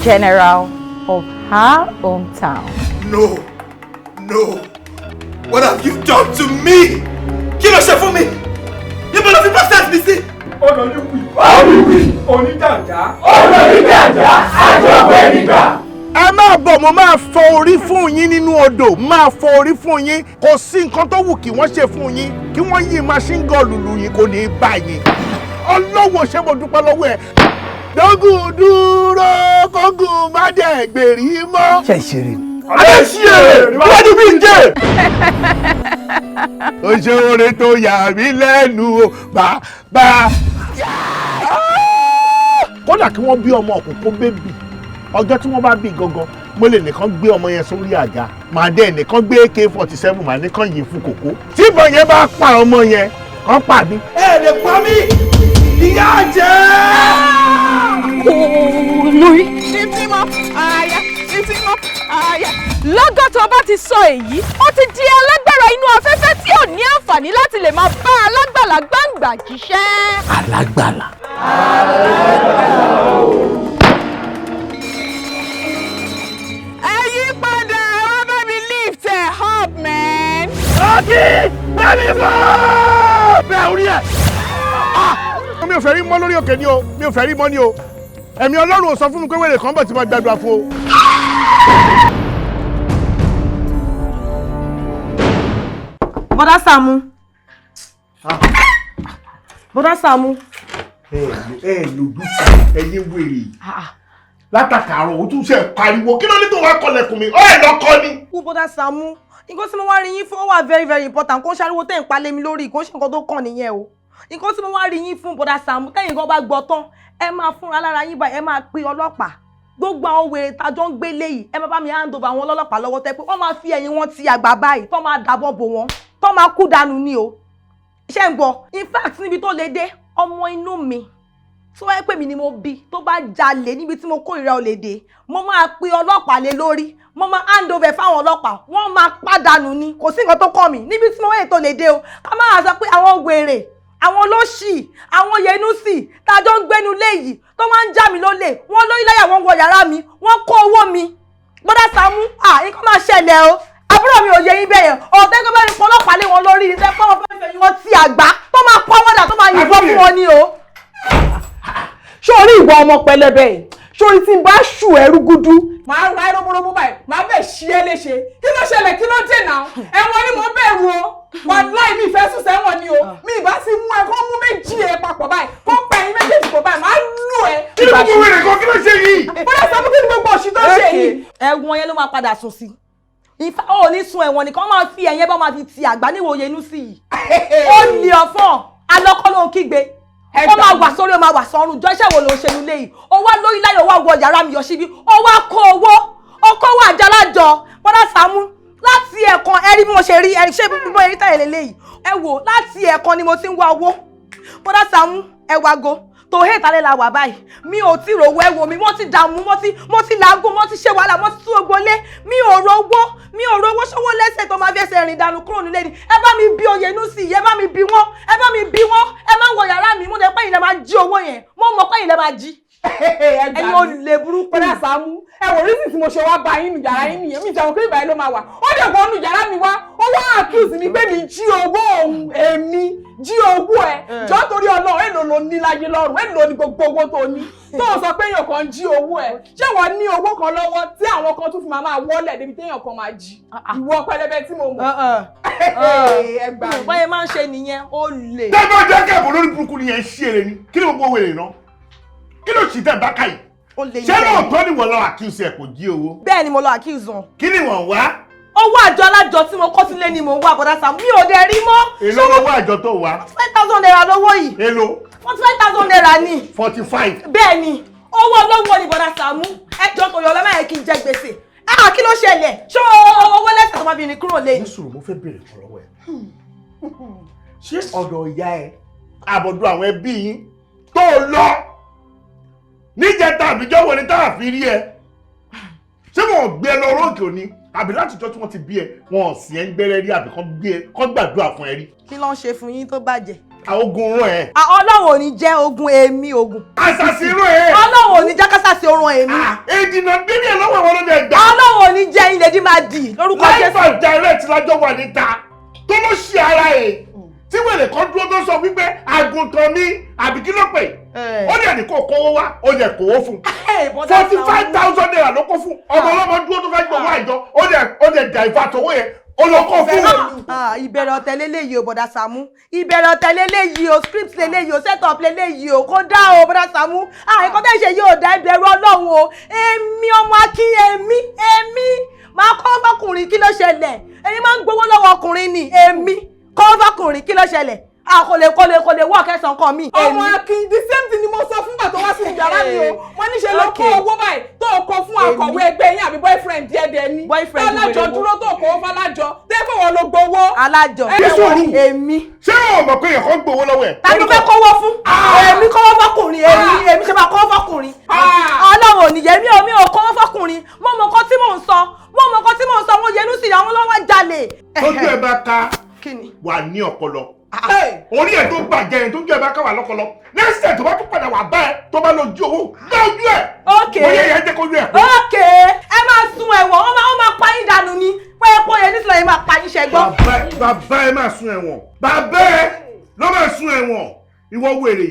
General of her hometown. No. What have you done to me? Kí ló ṣe fún mi? Níbo ló fi pastors mi sí? Olùwì, oníjàǹjà, àjọpẹ́ nígbà. Ẹ máa bọ̀ mo máa fọ orí fún yín nínú odò, máa fọ orí fún yín, kò sí nǹkan tó wù kí wọ́n ṣe fún yín, kí wọ́n yí machine gun lùlù yín kò ní í bá yín. Ọlọ́wọ́ ṣé mo dúpẹ́ lọ́wọ́ ẹ̀. Dógùn dúró kógùn má dẹ̀ gbèrí mọ́. Ṣé ìṣeré ni? Adé ṣí èrè wájú bí ń jẹ́. Ó ṣe oore tó yà mí lẹ́nu o, bàbá. Kódà kí wọ́n bí ọmọ òkùnkùn bébì, ọjọ́ tí wọ́n bá bí gangan, mo lè nìkan gbé ọmọ yẹn sórí àga, màá dẹ̀ nìkan gbé AK-47 màá nìkan yìí fún kòkó. Tí ìbọn yẹn bá pa ọmọ yẹn, kàn pa mí. Ẹ lè pa mí, ìyá jẹ́. Olórí. Ìtìmọ̀ àyà. Lọ́gọ́ tó bá ti sọ èyí, ó ti di alágbára inú afẹ́fẹ́ tí ò ní àǹfààní láti lè máa bá alágbàlá gbàǹgbà jíṣẹ́. Alágbàlá. Ẹ yí padà, ẹ wá bá mi lift ẹ̀ up, man. Ọtí bẹ́ẹ̀ni fọ́. Bẹ́ẹ̀ orí ẹ̀. Mi ò fẹ́ rí mọ́ lórí òkè ni o, mi ò fẹ́ rí mọ́ ni o. Ẹ̀mí Ọlọ́run ò sọ fún mi pé wèrè kan bọ̀ tí mo gbàdúrà fún o. Bọ́dá Saamu. Bọ́dá Saamu. Lòdù ẹyin wèrè. Látàkàrọ̀ o tún ṣe pariwo kí ló ní tó wá kọlẹ̀kùn mi? Lọ́kọ́ ni. Kú Bọ́dá Saamu. Nǹkan tí mo wá rí yín fún ó wà very very important. Kó ṣàríwó tẹ̀ ń palẹ̀ mi lórí kó ṣe nǹkan tó kàn nìyẹn o. Nǹkan tí mo wá rí yín fún Bọ́dá Saamu tẹ́yìn kan bá gbọ́ tán ẹ máa fúnra lára yín báyìí ẹ máa pe ọlọ́pàá. Gbogbo àwọn wèrè tájọ́ ń gbé léyìí ẹ máa bá mi hand over àwọn ọlọ́pàá lọ́wọ́ tẹ́ pé wọ́n máa fi ẹ̀yìn wọn ti àgbà báyìí tó máa dàbọ̀ bò wọ́n tó máa kú dànù ni o. Ṣé ń gbọ́ in fact níbi tó lè dé ọmọ inú mi tó wáyé pé mi ni mo bí tó bá jalè níbi tí mo kórìíra olè dé mo máa pe ọlọ́pàá lé lórí mo máa hand over fáwọn ọlọ́pàá wọ́n máa pàdánù ni kò sí nǹkan tó kàn mí níbi tí mo wáyé tó lè dé o ká máa sọ pé àwọn wèrè àwọn olóṣì àwọn yẹnusì tájọ ń gbénu léyìí tó máa ń já mi lólè wọ́n lórí láyà wọ́n wọ yàrá mi wọ́n kó owó mi Bọ́dá Saamu nǹkan máa ṣẹlẹ̀ o àbúrò mi ò yẹ yín bẹ́ẹ̀ ọ̀tẹ́ tó bá ní pọlọ́pàá lé wọn lórí ní sẹ́kọ́ wọn fẹ́ẹ́ fẹ́ẹ́ wọn ti àgbá tó máa pọ́ wọ́dà tó máa yìnbọn fún wọn ni o. Sórí ìwà ọmọ pẹlẹbẹ yìí sórí tí n bá ṣù ẹrú gúdú máa ra ẹrọmọrọmọ báyìí máa bẹ̀ ṣí ẹ léṣe kí ló ṣẹlẹ̀ kí ló dé náà ẹ̀wọ̀n ni mo bẹ̀rù o wàláì mi ìfẹ́ sùn sẹ́wọ̀n ni o mi ìbá sì mú ẹ kó mú méjì ẹ papọ̀ báyìí kó pa ẹyin méjèèjì pọ̀ báyìí máa lù ẹ. Kí ló gbogbo rẹ̀ kan kí ló ṣe yìí? Bọ́dá Saamu kí ni gbogbo òṣì tó ṣe yìí. Ẹ̀wọ̀n yẹn ló máa padà sùn sí ìfà ò ní sun ẹ̀wọ̀n nìkan máa fi ẹ̀yẹ́ bá máa fi ti àgbá níwòye inú sí yìí ó lè ọ̀fọ̀ alọ́kọ́ ló ń kígbe ó máa wà sórí ó máa wà sọ́run jọ iṣẹ́ wo ló ń ṣe nílé yìí ó wá lórí láyọ̀ ó wá wọ yàrá mi yọ síbí ó wá kó owó ó kó owó àjàlájọ bọ́dá Sàámú láti ẹ̀kan ẹ rí bí mo ṣe rí ẹ ṣé bí mo rí táyà lélẹ́yìí ẹ wò láti ẹ̀kan ni mo ti ń wá owó bọ́dá Sàámú ẹ wá go tó hé ìtàlẹ́ la wà báyìí mi ò tí rówó ẹ wò mí mo ti dààmú mo ti làágùn mo ti ṣe wàhálà mo ti tú ogbolé mi ò rówó ṣọwọ́ lẹ́sẹ̀ tó máa fi ẹsẹ̀ rìn dànù kúrò nílé ni ẹ bá mi bí oyè inú sí i ẹ bá mi bí wọ́n ẹ má wọ yàrá mi mo lè pẹ́ yìí lẹ́ máa jí owó yẹn mo mọ̀ pé yìí lẹ́ máa jí ẹ̀yin ò lè burúkú. Bọ́dà Sàámú ẹ wò rísì tí mo ṣe wá bá yín nù yàrá yín nìyẹn mi ìjàmọ̀ pé ìbàyẹn ló máa wà ó dẹ̀ kọ́ nù yàrá mi wá ó wá accuse mi pé mi jí owó òun èmi jí owó ẹ jọ torí Ọlọ́run èlò ló ní láyé lọ́rùn èlò ní gbogbo owó tó ní tó sọ pé èèyàn kan jí owó ẹ ṣé wọ́n ní owó kan lọ́wọ́ tí àwọn kan tún fi máa wọlé débi téèyàn kan máa jí ìwọ pẹlẹbẹ tí mo mọ̀ ẹgbà mi. báyẹn máa ń ṣe nìyẹn ó lè. tẹ́gbọ́n jẹ́ kẹ́bù lórí burúkú nìyẹn ṣí èrè ni kí ló gbogbo wèrè náà kí ló ṣì tẹ̀ bá káyì ṣé lóòótọ́ ni wọ́n lọ accuse ẹ̀ kò jí owó. bẹ́ẹ̀ ni mo lọ accuse wọn. kí ni wọ́n wá. owó àjọ alájọ tí mo kọ́ sílé ni mò ń wá bọ́dá Sàámú mi ò dẹ̀ rí mọ́. èló owó àjọ tó wá. 5,000 naira lówó yìí. èló. 45,000 naira ni. 45. bẹ́ẹ̀ ni owó olówó ni bọ́dá Sàámú ẹjọ́ tó yọ ọlọ́mọ yẹn kí n jẹ gbèsè. kí ló ṣẹlẹ̀ ṣé owó lẹ́sẹ̀ tó máa fi rìn kúrò lé. ní sùúrù mo fẹ́ béèrè kan lọ́wọ́ ẹ̀ ṣé ọ̀dọ̀ ìyá ẹ àbọ̀dọ̀ àwọn ẹbí yín tó lọ níjẹta àbíjọ́ wo ni táà fi rí ẹ ṣé wọn gbé ẹ lọ róòkè òní àbí látijọ́ tí wọ́n ti bí ẹ wọn ò sí ẹ ń gbẹ́rẹ́ rí àbí kán gbé ẹ kán gbàdúrà fún ẹ rí. kí ló ń ṣe fún yín tó bàjẹ́. ogun rán ẹ. Ọlọ́run ò ní jẹ́ ogun èmi ogun. àṣàṣì rán ẹ. Ọlọ́run ò ní jẹ́ kásàṣì orun èmi. ìdìnnà bíbí ẹ lọ́wọ́ àwọn ọlọ́dẹ gbà. Ọlọ́run ò ní jẹ́ ilé dí máa dì lórúkọ Jésù. láìpẹ́ direct lájọ́ wà níta tó ló ṣe ara ẹ̀ tí wèrè kan dúró tó sọ wípé àgùntàn mi àbí kí ló pè ó lè ní kó kówó wá ó lè kówó fún 45,000 naira ló kó fún ọmọ ọlọ́mọ dúró tó fẹ́ gbowó àìjọ ó lè divert owó yẹn ó lọ kó fún wọn. ìbẹ̀rẹ̀ ọ̀tẹ̀ lélẹ́yìí o bọ̀dá Sàámú ìbẹ̀rẹ̀ ọ̀tẹ̀ lélẹ́yìí o script lélẹ́yìí o set up lélẹ́yìí o kó dá o bọ̀dá Sàámú nǹkan tẹ́ ṣe yóò dá ìbẹ̀rù Ọlọ́run o èmi ọmọ Akin èmi máa kọ́ fọkùnrin kí ló ṣẹlẹ̀ èmi máa ń gbowó lọ́wọ́ ọkùnrin ni èmi kọ́ fọkùnrin kí ló ṣẹlẹ̀ kò lè wọ́ kẹsàn-án kan mi. ọmọ Akin the same thing ni mo sọ fún bàtọ́ wá sí yàrá mi o mo ní ṣe ló kó owó báyìí tó kó fún akọ̀wé ẹgbẹ́ yín àbí boyfriend díẹ̀díẹ̀ ni alájọ dúró tó kó fún alájọ tẹ́fọ̀ wọn ló gbowó. alájọ èmi. ṣé o mọ̀ pé èèyàn kan gbowó lọ́wọ́ ẹ̀. ta ló fẹ́ kówó fún. èmi kówó fọkùnrin èmi ṣe máa kówó fọkùnrin. Ọlọ́run ò ní yẹ mi ò kówó fọkùnrin mo mọ̀ nǹkan tí mò ń sọ mo yẹnu sí àwọn lọ́wọ́ jalè. tójú ẹ bá ká wà ní ọpọlọ orí ẹ̀ tó bàjẹ́ yẹn tó jẹ́ bá káwà lọ́pọlọ next time tó bá tún padà wà bá ẹ tó bá lọ jí owó gbá ojú ẹ̀ bóyá ìyá jẹ́ kójú ẹ̀ pé. ẹ máa sun ẹ̀wọ̀n wọ́n máa pa yín dànù ni pé yẹn nísìlẹ̀ yín máa pa yín ṣẹ́gbọ́n. bàbá ẹ máa sun ẹ̀wọ̀n bàbá ẹ ló máa sun ẹ̀wọ̀n ìwọ wèrè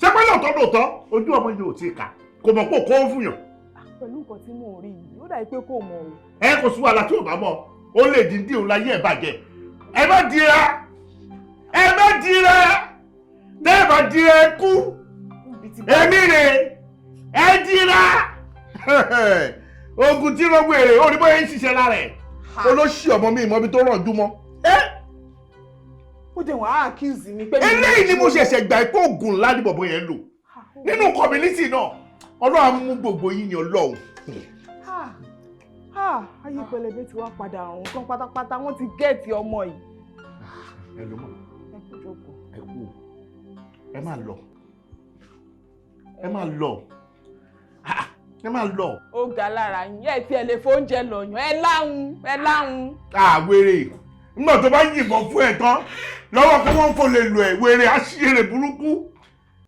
ṣé pé lóòótọ́ ojú ọmọ yìí ò tí ì kà kò mọ̀ pé kò ń fún yàn. pẹ̀lú nǹkan tí mò ń rí yìí ó dà pé kò mọ̀ o. ẹ kò sí wàhálà tí ò bá mọ̀ ó lè dín dín òun láyé ẹ̀ bàjẹ́ ẹ má dira tẹ́ bá dira ẹ kú èmi rè ẹ dira ogun tí ló wèrè ó ní bóyá ń ṣiṣẹ́ lára ẹ̀ olóṣì ọmọ mi ìmọ̀bi tó rànjú mọ́. ó dẹ̀ wọ́n á accuse mi pé. eléyìí ni mo ṣẹ̀ṣẹ̀ gbà pé oògùn ńlá ni bọ̀bọ̀ yẹn lò nínú community náà Ọlọ́run mú gbogbo yín ní Ọlọ́run. ayé pẹlẹbẹ ti wá padà ọ̀hún kan pátápátá wọ́n ti gẹ̀ẹ́tì ọmọ yìí. ẹ ló mọ̀ ẹ kú ẹ máa lọ. ó ga lára yín ẹ tí ẹ lè fóúnjẹ lọ́yàn ẹ láhùn. wèrè nígbà tó bá yìnbọn fún ẹ tán lọ́wọ́ pé wọ́n ń fò lè lò ẹ̀ wèrè aṣèrè burúkú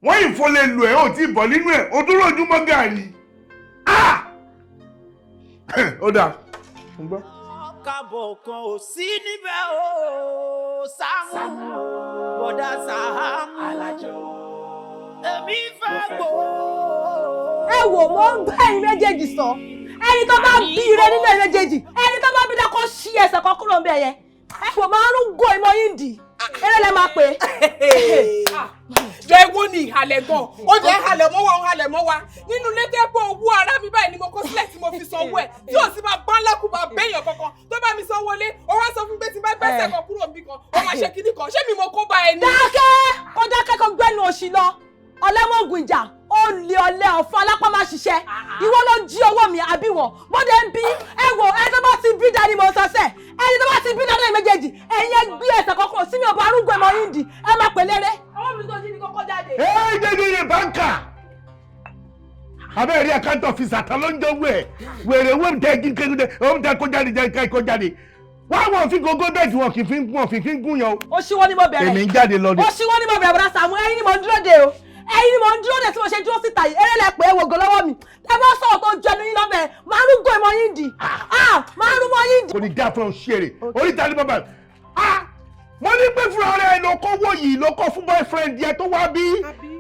wọ́n yìí fò lè lò ẹ̀ ò tí ì bọ̀ nínú ẹ̀ o dúró ojúmọ́ gàrí. ó dáa ń gbọ́. kábọ̀ kan ò sí níbẹ̀ o Saamu bọ̀dá Saamu Alajo èmi fẹ́ gbó. ẹ wò mo ń bá ẹ̀yin méjèèjì sọ ẹni tó bá bí ire nínú ẹ̀yin méjèèjì ẹni tó bá bí dákọ́ ṣí ẹsẹ̀ kan kúrò ń bẹ̀ yẹn ẹ wò máa ń gò ìmọ̀ yín dì eré lẹ máa pè é. jọ ewu ni ìhàlẹ̀ gan ó jẹ́ ìhàlẹ̀ mọ́ wa nínú ilé tẹ́ pé owó ara mi báyìí ni mo kó sílẹ̀ tí mo fi sanwó ẹ̀ tí ò sí máa bá ńlákùbà béèyàn kankan tó bá bá mi sanwó lé ó wá sọ fún pé tí bá gbẹ́sẹ̀ kan kúrò níbì kan ó máa ṣe kíní kan ṣé mi mo kó bá ẹni. dákẹ́ kó gbẹ́nu òṣì lọ ọlẹ́mọ̀gùn ìjà olè ọ̀lẹ́ ọ̀fun alápá máa ṣiṣẹ́ ìwọ ló jí owó mi àbí wọ̀ bọ́dẹ̀ ń bí ẹ wò ẹni tó bá ti bí dání mo sọ sẹ́ ẹni tó bá ti bí dání méjèèjì ẹ̀yin ẹ gbé ẹsẹ̀ kọ̀ọ̀kan sí mi ọba arúgbó ẹ̀mọ yín dì ẹ má pè léré. ọwọ́ mi tó jí ni kọ́kọ́ jáde. ẹ jẹjẹrẹ báńkà abẹ́rẹ́ account officer ta ló ń jẹ́ wẹ̀ wẹ̀rẹ̀ wọ́n tẹ kíkẹ́ wọ́n tẹ kó jáde jẹ́ kó jáde wọ́n wọ́n fi gógó bẹ́ẹ̀dì wọn kì í fi gún yan o. ó ṣíwọ́ ní mo bẹ̀rẹ̀ èmi ń jáde lọ ni. ó ṣíwọ́ ní mo bẹ̀rẹ̀ bọ́dá Sàámú ẹ̀yin ni mo ń dúró de o ẹ̀yin ni mo ń dúró de tí mo ṣe dúró síta yìí eré lẹ pé wògó lọ́wọ́ mi ẹ bá sọ̀rọ̀ tó jẹnu yín lọ́bẹ̀ máa ń gò ìmọ̀ yín dì máa ń mọ̀ yín dì. kò ní dá fún ọ ṣeré oríta ní bàbá mo ní pé fúnra rẹ ló kó wó yìí ló kó fún boyfriend yẹ tó wá bí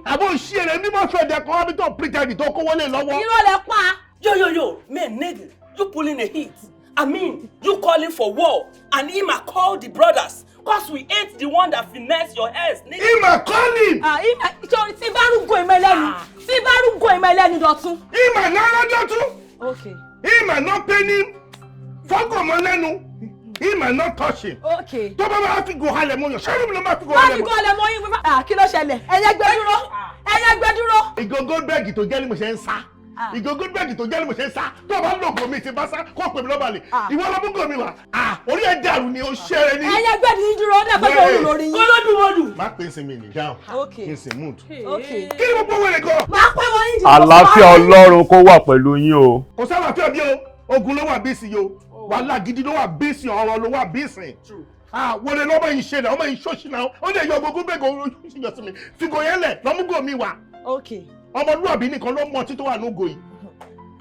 àbò ṣeré ní boyfriend yẹ kó wá bí tó pretend tó kó wọlé lọ́wọ́. irọ́ lẹ pa. Yo, man, nigga, you pulling a hit. I mean, you calling for war, and Ima called the brothers, cause we ain't the one that finesse your hands, nigga. Ima calling! Ima, tí bá rúgbó ìmọ̀ ẹlẹ́nu dọ̀tún. Ima náà dọ̀tún. Okay. Ima no penny, fọ́gọ̀ mọ́ lẹ́nu. Ima no touching. Okay. Tó bá máa fi gò halẹ̀ mọ́ yàn, ṣé mi ló máa fi gò halẹ̀ mọ́? Má fi gò halẹ̀ mọ́ yín wípé. Kí ló ṣẹlẹ̀? Ẹyẹ gbẹ dúró. Ìgò Goldberg tó jẹ́ ni mo ṣe ń sá. Ìgò Goldberg tó jẹ́ ni mo ṣe ń sá. Tó bá lògò mi ti bá sá, kó pè mí lọ́ba lè. Ìwọ ló mú gò mi wá. Orí ẹ̀ dàrú ni ó ṣẹ́rẹ́ ní. Ẹyẹ gbẹ ní dúró, ó dẹ̀ pé kò rú lórí yín. Olódùmọdù. Má pè é sinmi ní dáhùn. Okay. Kí n sì mood. Okay. Kí ni mo gbọ́ wẹ̀rẹ̀ gan? Má pẹ́ wọ́n yín jù. Àlàáfíà Ọlọ́run kó wà pẹ̀lú yín o. Kò sábàáfíà bí o, ogun ló wà bí sí o, wàhálà gidi ló wà bí sí ọ̀rọ̀ ló wà bí sìn. Wọlé lọ́mọ yìí ṣe náà, ọmọ yìí ṣọ́ọ̀ṣì náà, ó lè yọ gbogbo bẹ́ẹ̀ gan oṣù yọ sí mi. Fìgò yẹn lẹ̀ lọ́múgò mi wà. Okay. Ọmọlúwàbí nìkan ló mọ títí wà lógo yìí.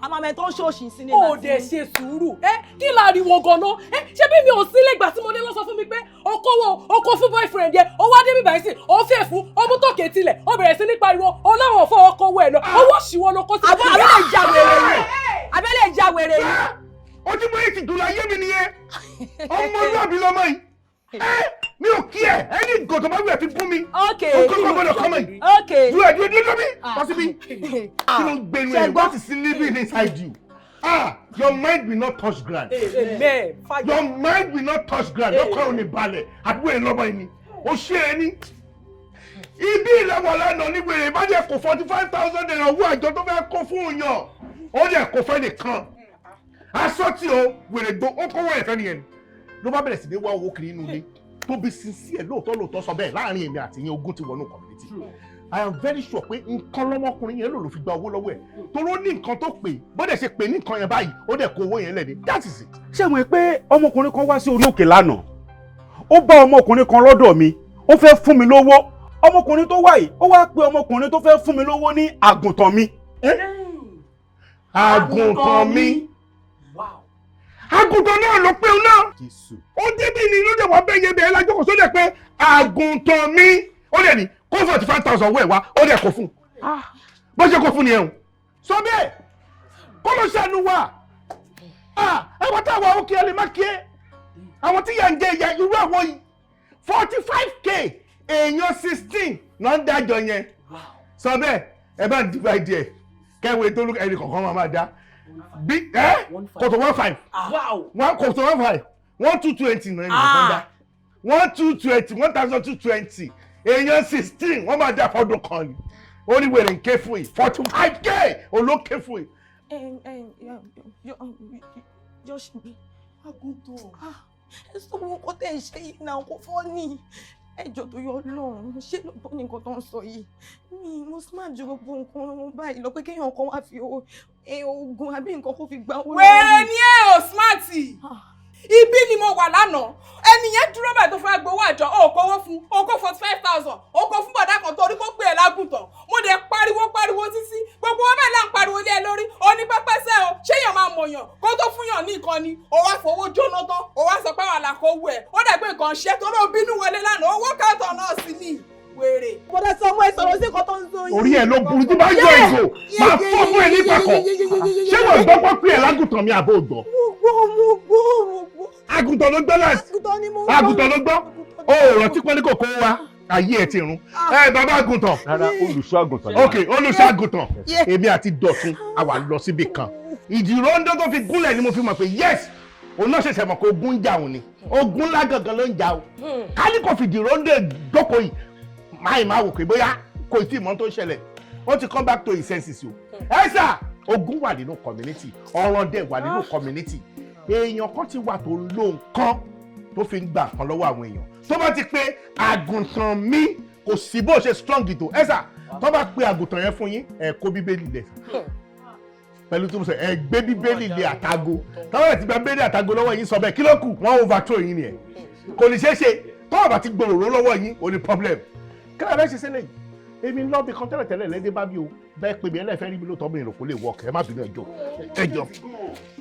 Àmàmẹ́ tó ń ṣòṣì sí ni. Ó dẹ̀ ṣe sùúrù. Kí láriwo gan-an? Ṣé bí mi ò sílé ìgbà tí mo dé lọ sọ fún mi pé ọkọ fún boyfriend yẹn, ó wá dé bíbá yìí sí, ó fẹ́ fún ọmú tó kétilẹ̀, ó bẹ̀rẹ̀ sí ní pariwo, ọlọ́run fọwọ́ kọ owó ẹ̀ lọ, owó ṣìwọ́ ló kó sí. Abẹ́lẹ̀ ìjà wèrè yìí. Ojúmọ́ yìí ti dùn láyé mi nìyẹn. Ọmọlúwàbí lọmọ yìí. Mi ò kí ẹ, ẹni gòtò bá wù ẹ fi gún mi. Okay. O kọ́kọ́ gbọ́dọ̀ kọ́mọ yìí. Okay. Dúró lómi. Possibly. Kí ló ń gbẹnu ẹ̀? What is living inside you? Your mind will not touch ground. Amen. Your mind will not touch ground. Lọ́kọ̀ ò ní balẹ̀. Àdúgbò yẹn lọ́mọ yìí ni. O ṣe é ní. Ibi ìlàwọ̀ lánàá ní wèrè bá jẹ́ kó 45,000 naira owó àjọ tó fẹ́ kó fún yàn. Ó jẹ́ kó fẹ́ nìkan. Aṣọ tí o wèrè gbó ó kówó ẹ̀fẹ́ nìyẹn. Ló bá bẹ̀rẹ̀ sí ní wá owó kiri inú ilé. Tó bí sísí ẹ̀ lóòótọ́ sọ bẹ́ẹ̀ láàrin èmi àti yẹn ogún ti wọnú community. I am very sure pé nǹkan lọ́mọkùnrin yẹn ló fi gba owó lọ́wọ́ ẹ̀. Toró ní nǹkan tó pè bó dẹ̀ ṣe pè ní nǹkan yẹn báyìí ó dẹ̀ kó owó yẹn lẹ̀ ní. That is it. Ṣé mo pé ọmọkùnrin kan wá sí orí òkè lánàá? Ó bá ọmọkùnrin kan lọ́dọ̀ mi, ó fẹ́ fún mi lówó. Ọmọkùnrin tó wá yìí, ó wá pe ọmọkùnrin tó fẹ́ fún mi lówó ní àgùntàn mi. Àgùntàn mi. Àgùntàn náà ló pé òun náà. Ó débí ni ló dé wá bẹ́ẹ̀ yẹn bẹ́ẹ̀ lájọ́ kò sóde pé àgùntàn mi. Ó dẹ̀ ní kó 45,000 owó ẹ̀ wá, ó dẹ̀ kó fún. Bó ṣe kó fún ni ẹ̀hún. Sọ bẹ́ẹ̀, kó ló ṣàánú wa. Ẹ̀wọ̀n táwọn òkè ẹ̀ lè má kí ẹ́. Àwọn tí yà ń jẹ ìyá irú àwọn yìí. 45k èèyàn 16 náà ń dájọ yẹn. Sọ bẹ́ẹ̀, ẹ bá ń divide ẹ̀. Kẹ́wé tó lókè ẹnì kọ̀ọ̀kan máa dá. Bí kòtò 1.5 kòtò 1.5 1,220 náà ènìyàn kan dá 1,220 1,220 èèyàn 16 wọ́n máa dá fọ́dún kan ni ó ní wèrè ń ké fún yìí 45k olókè fún yìí. Yọ̀ṣibí àgùntàn ẹ sọ wọn kó tẹ̀ ṣe yìí náà kó fọ́ ní ẹjọ́ tó yọ lọ́run ṣé ló bọ́ ní nǹkan tó ń sọ yìí mi mo smart ju gbogbo nǹkan wọn báyìí lọ pé kéèyàn kan wá fi oògùn àbí nǹkan kó fi gbá owó lọ́wọ́. wẹ́ẹ́ ni ẹ ò smart ibi ni mo wà lánàá ẹnìyẹn dúró báyìí tó fẹ́ gbowó àjọ ó kówó fún ó kó 45,000 ó kó fún bọ̀dá kan torí kó pè é lágùntàn mo dẹ̀ pariwo títí gbogbo wọn bẹ́ẹ̀ là ń pariwo lé ẹ lórí ó ní pẹ́pẹ́sẹ́ o ṣé èèyàn máa mọ̀yàn kó tó fún yàn ní nǹkan ni ó wá fowó jóná tán ó wá sọ pé àwọn àlàkó wù ẹ̀ ó dẹ̀ pé nǹkan ṣe tó ló bínú wọlé lánàá owó káàtọ̀ náà sí ni wèrè. bọ́dá sọ ọmọ ẹ sọ̀rọ̀ sí nǹkan tó ń sọ yìí. orí ẹ ló burú tí bá yọ ìgò máa fọ́ fún ẹ ní pàkọ́ ṣé wọ́n gbọ́ pọ́ pé ẹ lágùntàn mi àbó gbọ́. mo gbọ́. àgùntàn ló gbọ́ láti àgùntàn ló gbọ́ ó rántí pé ní kò kó wa ayé ẹ ti run ẹ bàbá àgùntàn. rárá olùṣọ́ àgùntàn. ok olùṣọ́ àgùntàn èmi àti Dọ̀tun a wà lọ síbi kan ìdìrọ́ndọ́ tó fi gúnlẹ̀ ni mo fi mọ̀ pé yes òun náà ṣẹ̀ṣẹ̀ mọ̀ pé ogun ń jà òun ni ogun ńlá gangan ló ń jà o kálí kò fìdí róńdè jókòó yìí máa wò pé bóyá kò tí ì mọ̀ tó ń ṣẹlẹ̀ wọ́n ti come back to his senses o ẹ sà ogun wà nínú community ọ̀ràn dẹ̀ wà nínú community èèyàn kan ti wà tó ló nǹkan tó fi ń gbà kan lọ́wọ́ àwọn èèyàn tó bá ti pé àgùntàn mi kò sí bó ṣe strong tó ẹ sà tó bá pe àgùntàn yẹn fún yín ẹ kó bíbélì lẹ̀ pẹ̀lú tó ń sọ ẹ gbé bíbélì lé àtago táwọn ẹ̀ ti gba bíbélì àtago lọ́wọ́ yín sọ bẹ́ẹ̀ kí ló kù wọ́n overthrow yín ni ẹ̀ kò ní ṣeé ṣe tọ́wọ́ bá ti gbòòrò lọ́wọ́ yín ò ní problem kí ló bá ṣe sílẹ̀ yìí èmi ń lọ bí kan tẹ́lẹ̀tẹ́lẹ̀ lẹ́dẹ́ bá bí o bẹ́ẹ̀ pé mi ẹlẹ́fẹ́ rí mi lóòótọ́ mi ìròkó lè wọ́ọ̀kẹ́ ẹ má bínú ẹjọ́.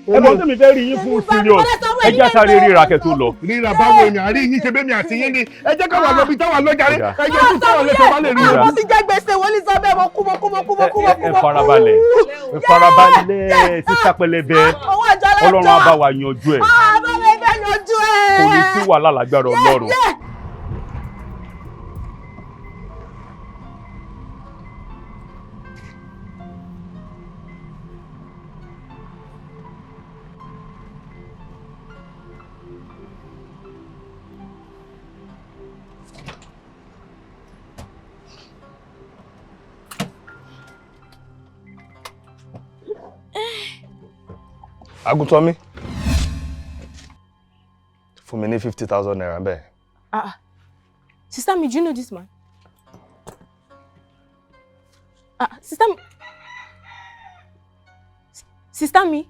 ọmọ tẹ́mi fẹ́ rí yín fún serious ẹ jẹ́ sáré ríra kẹ́ tó lọ. ríra báwo ni àárín yín ṣe bẹ́mi àti yín ni ẹ jẹ́ káwọn lọ bí táwọn lọ́jà rí ẹ jẹ́ kí táwọn lè tọ́ bá lè rí o. wọ́n ti jẹ́ gbèsè wọ́n ní sábẹ́ wọn kú. ẹ farabalẹ̀ sísá pẹlẹbẹ ọlọ́run á bá wa yanjú ẹ̀ kò ní sí wàhálà lágbára ọlọ́run. Àgùntàn mi fún mi ní 50,000 naira bẹ́ẹ̀. Sister mi, do you know this man? Sister mi. Sister mi,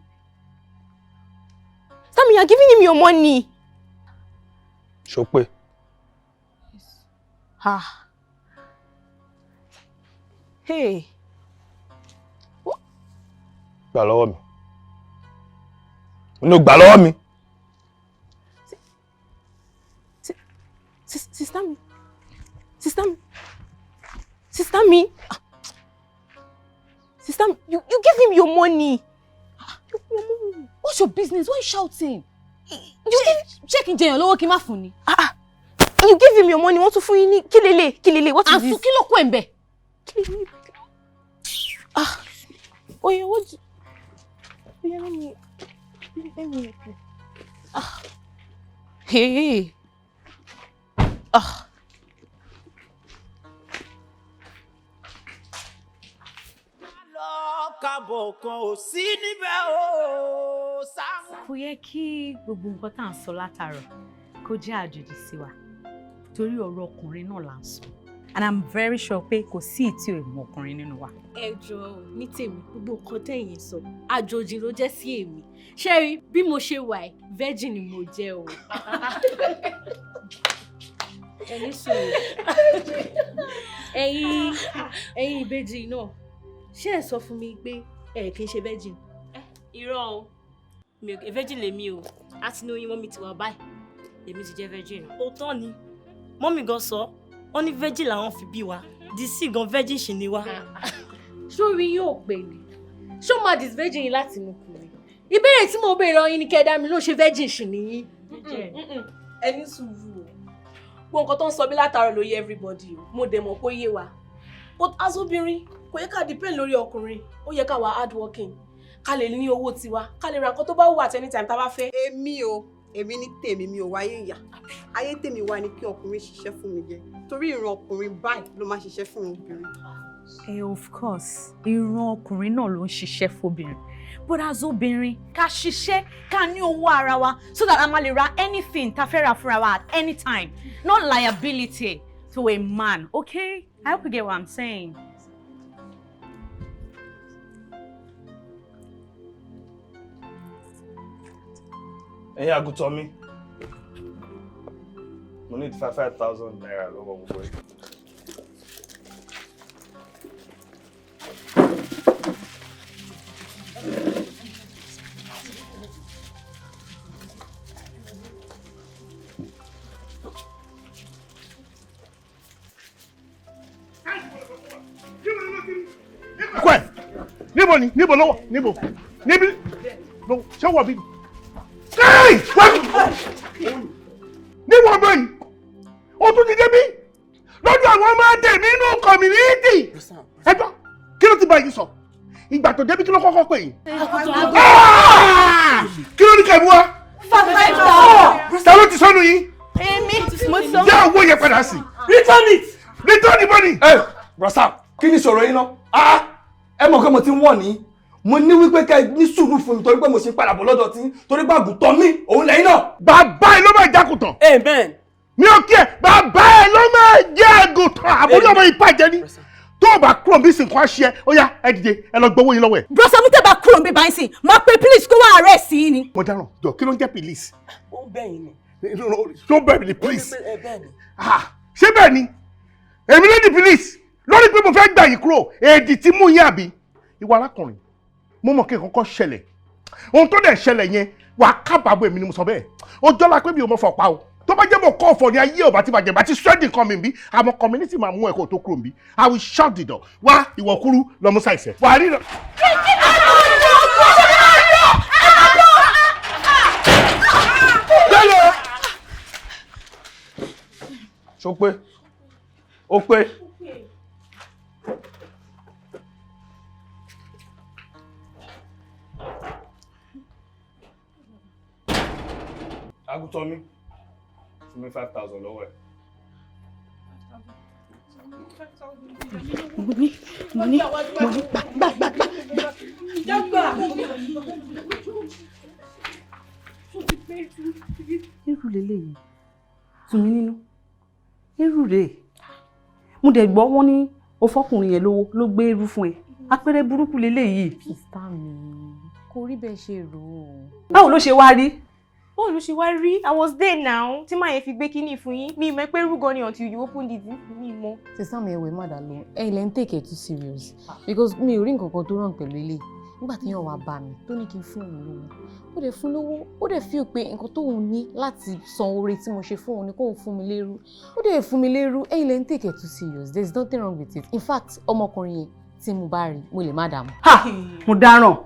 you're giving him your money. Ṣó pé. Hey. Gbà lọ́wọ́ mi. No, gbà lọ́wọ́ mi. Sister mi. Sister mi. Sister mi, you give him your money. What's your business? Why are you shouting? Check in jail, lọ́wọ́ kí n má fún ni. You give him your money, wọ́n tún fún yín ní kílélé, what is this? Àǹfù kí ló kó ẹ̀ ń bẹ̀? Oye, what do you... Let me... Hey. Kábọ̀ kan ò sí níbẹ̀ o, Saamu. Kò yẹ kí gbogbo nǹkan tá à ń sọ látàárọ̀ kó jẹ́ àjòjì sí wa torí ọ̀rọ̀ ọkùnrin náà là ń sọ and I'm very sure pé kò sí ìtì ìmọ̀ ọkùnrin nínú wa. Ẹ jọ̀ọ́ ní tèmi gbogbo nǹkan tẹ̀yin sọ àjòjì ló jẹ́ sí èmi ṣé rí bí mo ṣe wà ẹ́ virgin ni mo jẹ́ o. Ẹni sùn ẹ̀yin ìbejì náà ṣé ẹ sọ fún mi pé ẹ kì í ṣe virgin. Irọ́ o mi ò virgin lèmi o àti ní oyin mọ́mí ti wà báyìí èmi ti jẹ́ virgin. Òótọ́ ni mọ́mí gan sọ wọ́n ní virgin làwọn fi bí wa dc gan virgin ṣì ni wa. Sórí yóò pè mí ṣó máa dis virgin yìí láti mú kùnrin ìbéèrè tí mo béèrè ọyìn ni kẹ́ẹ̀dá mi ló ṣe virgin ṣì nìyí. Ẹni sùúrù o gbogbo nǹkan tó ń sọ bí látàárọ̀ ló yé everybody o mo dẹ̀ mọ̀ pé ó yé wa but as obìnrin kò yẹ ká depend lórí ọkùnrin ó yẹ ká wà hard working ká lè ní owó tiwa ká lè ra nǹkan tó bá wù at any time tá a bá fẹ́. èmi ní tèmi mi ò wáyé ìyá ayé tèmi wá ní kí ọkùnrin ṣiṣẹ́ fún mi jẹ torí ìran ọkùnrin báyìí ló máa ṣiṣẹ́ fún obìnrin. Of course ìran ọkùnrin náà ló ń ṣiṣẹ́ fóbìnrin but as obìnrin ká ṣiṣẹ́ ká ní owó ara wa so that a máa lè ra anything tá a fẹ́ rà fúnra wa at any time not liability to a man, okay? I hope you get what I'm saying. Ẹ̀yin àgùntàn mi mo need 5,000 naira lọ́wọ́ gbogbo yìí. Kwẹ́ níbo ni níbo lọ́wọ́ níbo níbi ṣé wọ̀ bí. Níwọ̀n bẹ́ẹ̀ o tún ti débí lọ́dọ̀ àwọn ọmọ tèmi nínú community. Ẹjọ́ kí ló ti bá yìí sọ? Ìgbà tó débí kí ló kọ́kọ́ pè yín? Kí ló ní kẹ́ mú wa? padà sí. Return it. Return the money. Brasa, kí ni ìṣòro yín náà? Ẹ mọ̀ pé mo ti ń wọ̀ ní. Mo ní wípé kẹ́ ní sùúrù fún mi torí pé mo ṣe ń padà bọ̀ lọ́dọ̀ tí torí pé àgùntàn mi òun lẹ́yìn náà. Bàbá ẹ ló máa jákùtàn. Amen. Mi ò kí ẹ, bàbá ẹ ló máa jẹ́ àgùntàn. Àbúrò ọmọ ìpàjẹ́ ni. Tó o bá kúrò bí sìnkú àṣẹ, ó yá ẹ dìde ẹ lọ gbowó yín lọ́wọ́ ẹ̀. Brọ́sà mi tẹ́ bá kúrò bí báyìí sìn, máa pe police kó wá arrest yín ni. Mo dáràn jọ kí ló ń jẹ́ police. Ó bẹ̀yìn ni. Ṣó bẹ̀rẹ̀ ni police. Bẹ́ẹ̀ ni. Ṣé bẹ́ẹ̀ ni? Èmi ló di police lórí pé mo fẹ́ gbà yín kúrò èdè tí mú yín àbí. Ìwà arákùnrin mo mọ̀ kí nǹkan kan ṣẹlẹ̀. Ohun tó dẹ̀ ṣẹlẹ̀ yẹn wàá kábàámọ̀ èmi ni mo sọ bẹ́ẹ̀. Ọjọ́ la pé mi ò mọ̀ fọ̀ pa o. Tó bá jẹ́ mo kọ́ ọ̀fọ̀ ní ayé ọ̀bá tí bàjẹ́ bá ti spreading kan mi bí àwọn community máa mú ẹ̀kọ́ tó kúrò bí I will shut the door. Wá ìwọ kúrú lọ mú ṣàìsẹ̀. Wà á rí lọ. Ṣó pé? Ó pé. Àgùntàn mi. Fún mi 5,000 lọ́wọ́ ẹ̀. Mo ní, gbà. Irú leléyìí, tún mi nínú. Irú rèé. Mo dẹ̀ gbọ́ wọ́n ní o fọ́kùnrin yẹn ló gbé irú fún ẹ. Àpẹẹrẹ burúkú leléyìí. Sista mi, kò rí bẹ́ẹ̀ ṣe rò ó. Báwo ló ṣe wá rí? Báwo ló ṣe wá rí? I was there now. Tí màá yẹn fi gbé kíní fún yín. Mi mọ̀ pé rúgọ ni until you open it mi mọ̀. Sista mi ẹ̀wẹ̀ má dà lọ. Ẹ̀yin lẹ́ ń take it too serious. Because mi ò rí nǹkan kan tó ràn pẹ̀lú ilé. Nígbà tí yàn wá bá mi tó ní kí n fún òun lówó. Ó dẹ̀ fún lówó. Ó dẹ̀ feel pé nǹkan tóun ní láti san oore tí mo ṣe fún òun ni kóun fún mi lérú. Ó dẹ̀ fún mi lérú. Ẹ̀yin lẹ́ ń take it too serious. There is nothing wrong with it. In fact, ọmọkùnrin yẹn tí mo bá rí mo lè má dààmú. Mo dáràn.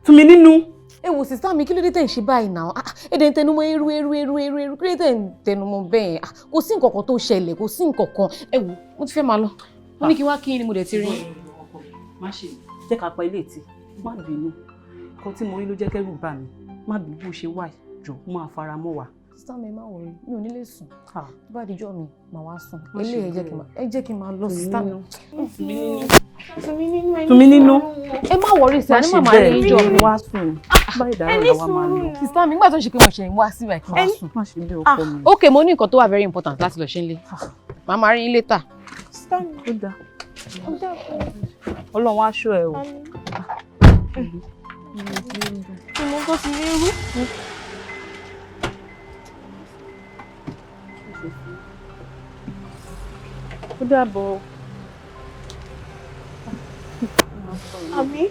Tún mi nínú. Ẹ wò sísá mi kí ló dé tẹ̀ ń ṣe báyìí náà? Èdè ń tẹnumọ́ eru kí ló dé tẹ̀ ń tẹnumọ́ bẹ́ẹ̀? Kò sí nǹkan kan tó ṣẹlẹ̀, kò sí nǹkan kan. Ẹ wò, mo ti fẹ́ máa lọ. Mo ní kí wá kí ni mo dẹ̀ ti rí. Má ṣe jẹ́ ká pa ilé ìtì, má bínú. Nǹkan tí mo rí ló jẹ́ kẹ́rù bà mí. Má bí bó ṣe wà jọ, máa fara mọ́ wa. Sísá mi má wọrí, mi ò ní lè sùn. Tó bá dijọ́ mi, màá wá sùn. Eléyìí ẹ jẹ́ kí n máa lọ sísá mi. Tún mi nínú. Ẹ má wọrí sí, àní màmá rí ìjọ mi. Wá sùn. Báyìí dára làwa máa lọ. Sísá mi, nígbà tó ń ṣe pé mo ṣe ń wá sí ìwà kí n wá sùn. Má ṣe bí ọkọ mi. Ok, mo ní nǹkan tó wà very important láti lọ ṣe ń lé. Màá máa rí yín later. Ó dáa. Ọlọ́run á ṣọ́ ẹ o. Ìmọ̀ tó ti rí rú. Ó dàbọ̀. Àmì.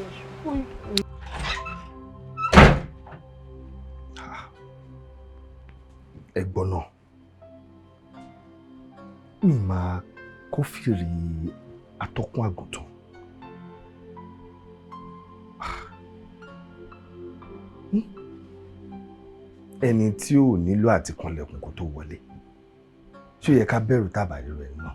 Ẹ̀gbọ́n náà mi máa kófìrí atọ́kùn àgùntàn. Ẹni tí ò nílò àti kanlẹ̀kùn kó tó wọlé ṣé ó yẹ ká bẹ̀rù tábàrí rẹ̀ náà.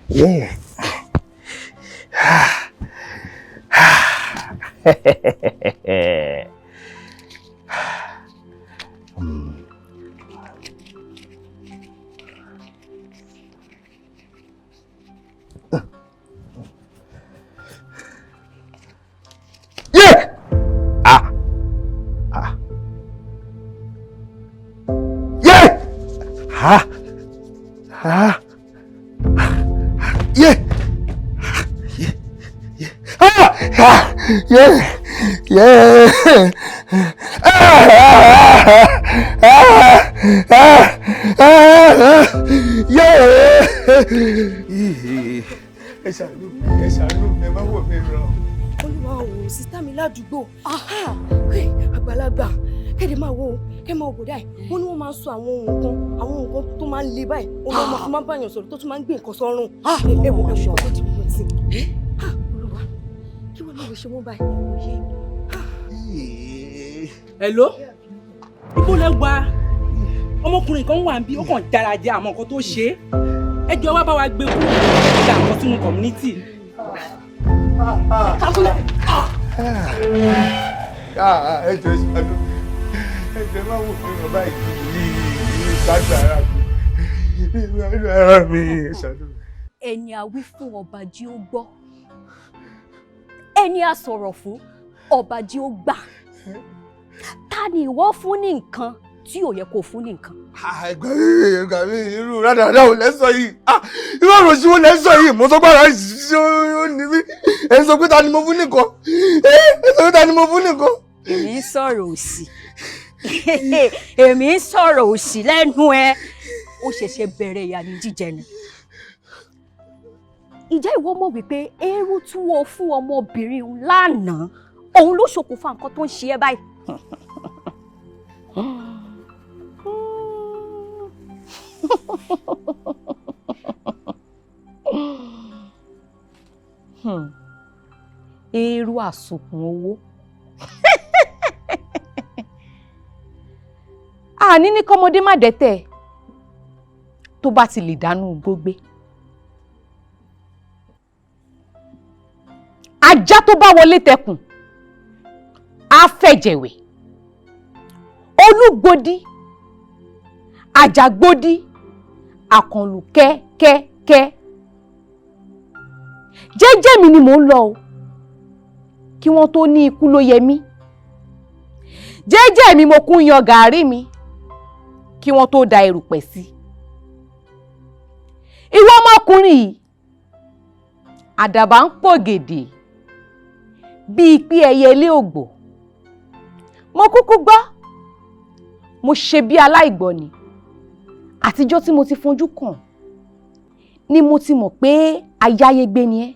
Yeah. Ẹ ṣàánú ẹ má wò mí rọ. Olúwa o, sísá mi ládùúgbò. Àgbàlagbà kẹ́dẹ̀ máa wo kẹ́ máa wò dáì. Wọ́n ní wọ́n máa ń sọ àwọn nǹkan tó máa ń le báyìí. Olúwa máa ń báyàn sọ̀rọ̀ tó tún máa ń gbé nǹkan sọ́rùn. Ẹ wo aṣọ ọ̀rọ̀ tí mo ti. Olúwa kí wọ́n náà lè ṣe wọ́n báyìí. Hello? Ibo lẹ wà? Ọmọkùnrin kan wà níbí, ó kàn dára jẹ àmọ́ nǹkan tó ṣe é. Ẹ jọ̀ọ́ wá bá wa gbé kúrò ní àwọn sínú community. ẹjọ́ ṣàánú ẹjọ́ máa wò fún ọba yìí ìgbàgbọ́ ara mi ṣàánú. ẹni a wí fún ọba jí ó gbọ́ ẹni a sọ̀rọ̀ fún ọba jí ó gbà ta ni ìwọ fún ní nǹkan tí ò yẹ kó fún ní nǹkan. ẹgbà mi irú rádaràdà ò lẹ́sọ̀ yìí irú ọ̀rọ̀ sí wo lẹ́sọ̀ yìí mo sọ pé ara ṣe ó ní mí ẹ̀ ń sọ pé ta ni mo fún nìkan ẹ̀ ń sọ pé ta ni mo fún nìkan. èmi ń sọ̀rọ̀ òṣì èmi ń sọ̀rọ̀ òṣì lẹ́nu ẹ ó ṣẹ̀ṣẹ̀ bẹ̀rẹ̀ ìyà ní jíjẹ ni. ìjẹ́ ìwọ mọ̀ wípé eérú tí wọ́n fún ọmọbìnrin lánàá òun ló ṣokùnfà nǹkan tó ń ṣe ẹ́ báyìí. eérú àsopùn owó. àní ní kọ́mọdé má dẹ́tẹ̀ tó bá ti lè dánú gbógbé. ajá tó bá wọlé tẹkùn á fẹ̀jẹ̀wẹ̀. olúgbòdì àjàgbòdì àkànlù kẹ́kẹ́kẹ́. jẹ́jẹ́ mi ni mò ń lọ o kí wọ́n tó ní ikú ló yẹ mí. jẹ́jẹ́ mi mo kún yan gàárì mi kí wọ́n tó da erùpẹ̀ sí. ìwọ ọmọkùnrin yìí àdàbà ń pò gèdè bíi pé ẹyẹ ilé ògbò. mo kúkú gbọ́ mo ṣe bí aláìgbọ́ ni àtijọ́ tí mo ti fojú kàn ni mo ti mọ̀ pé ayáyégbé ni ẹ́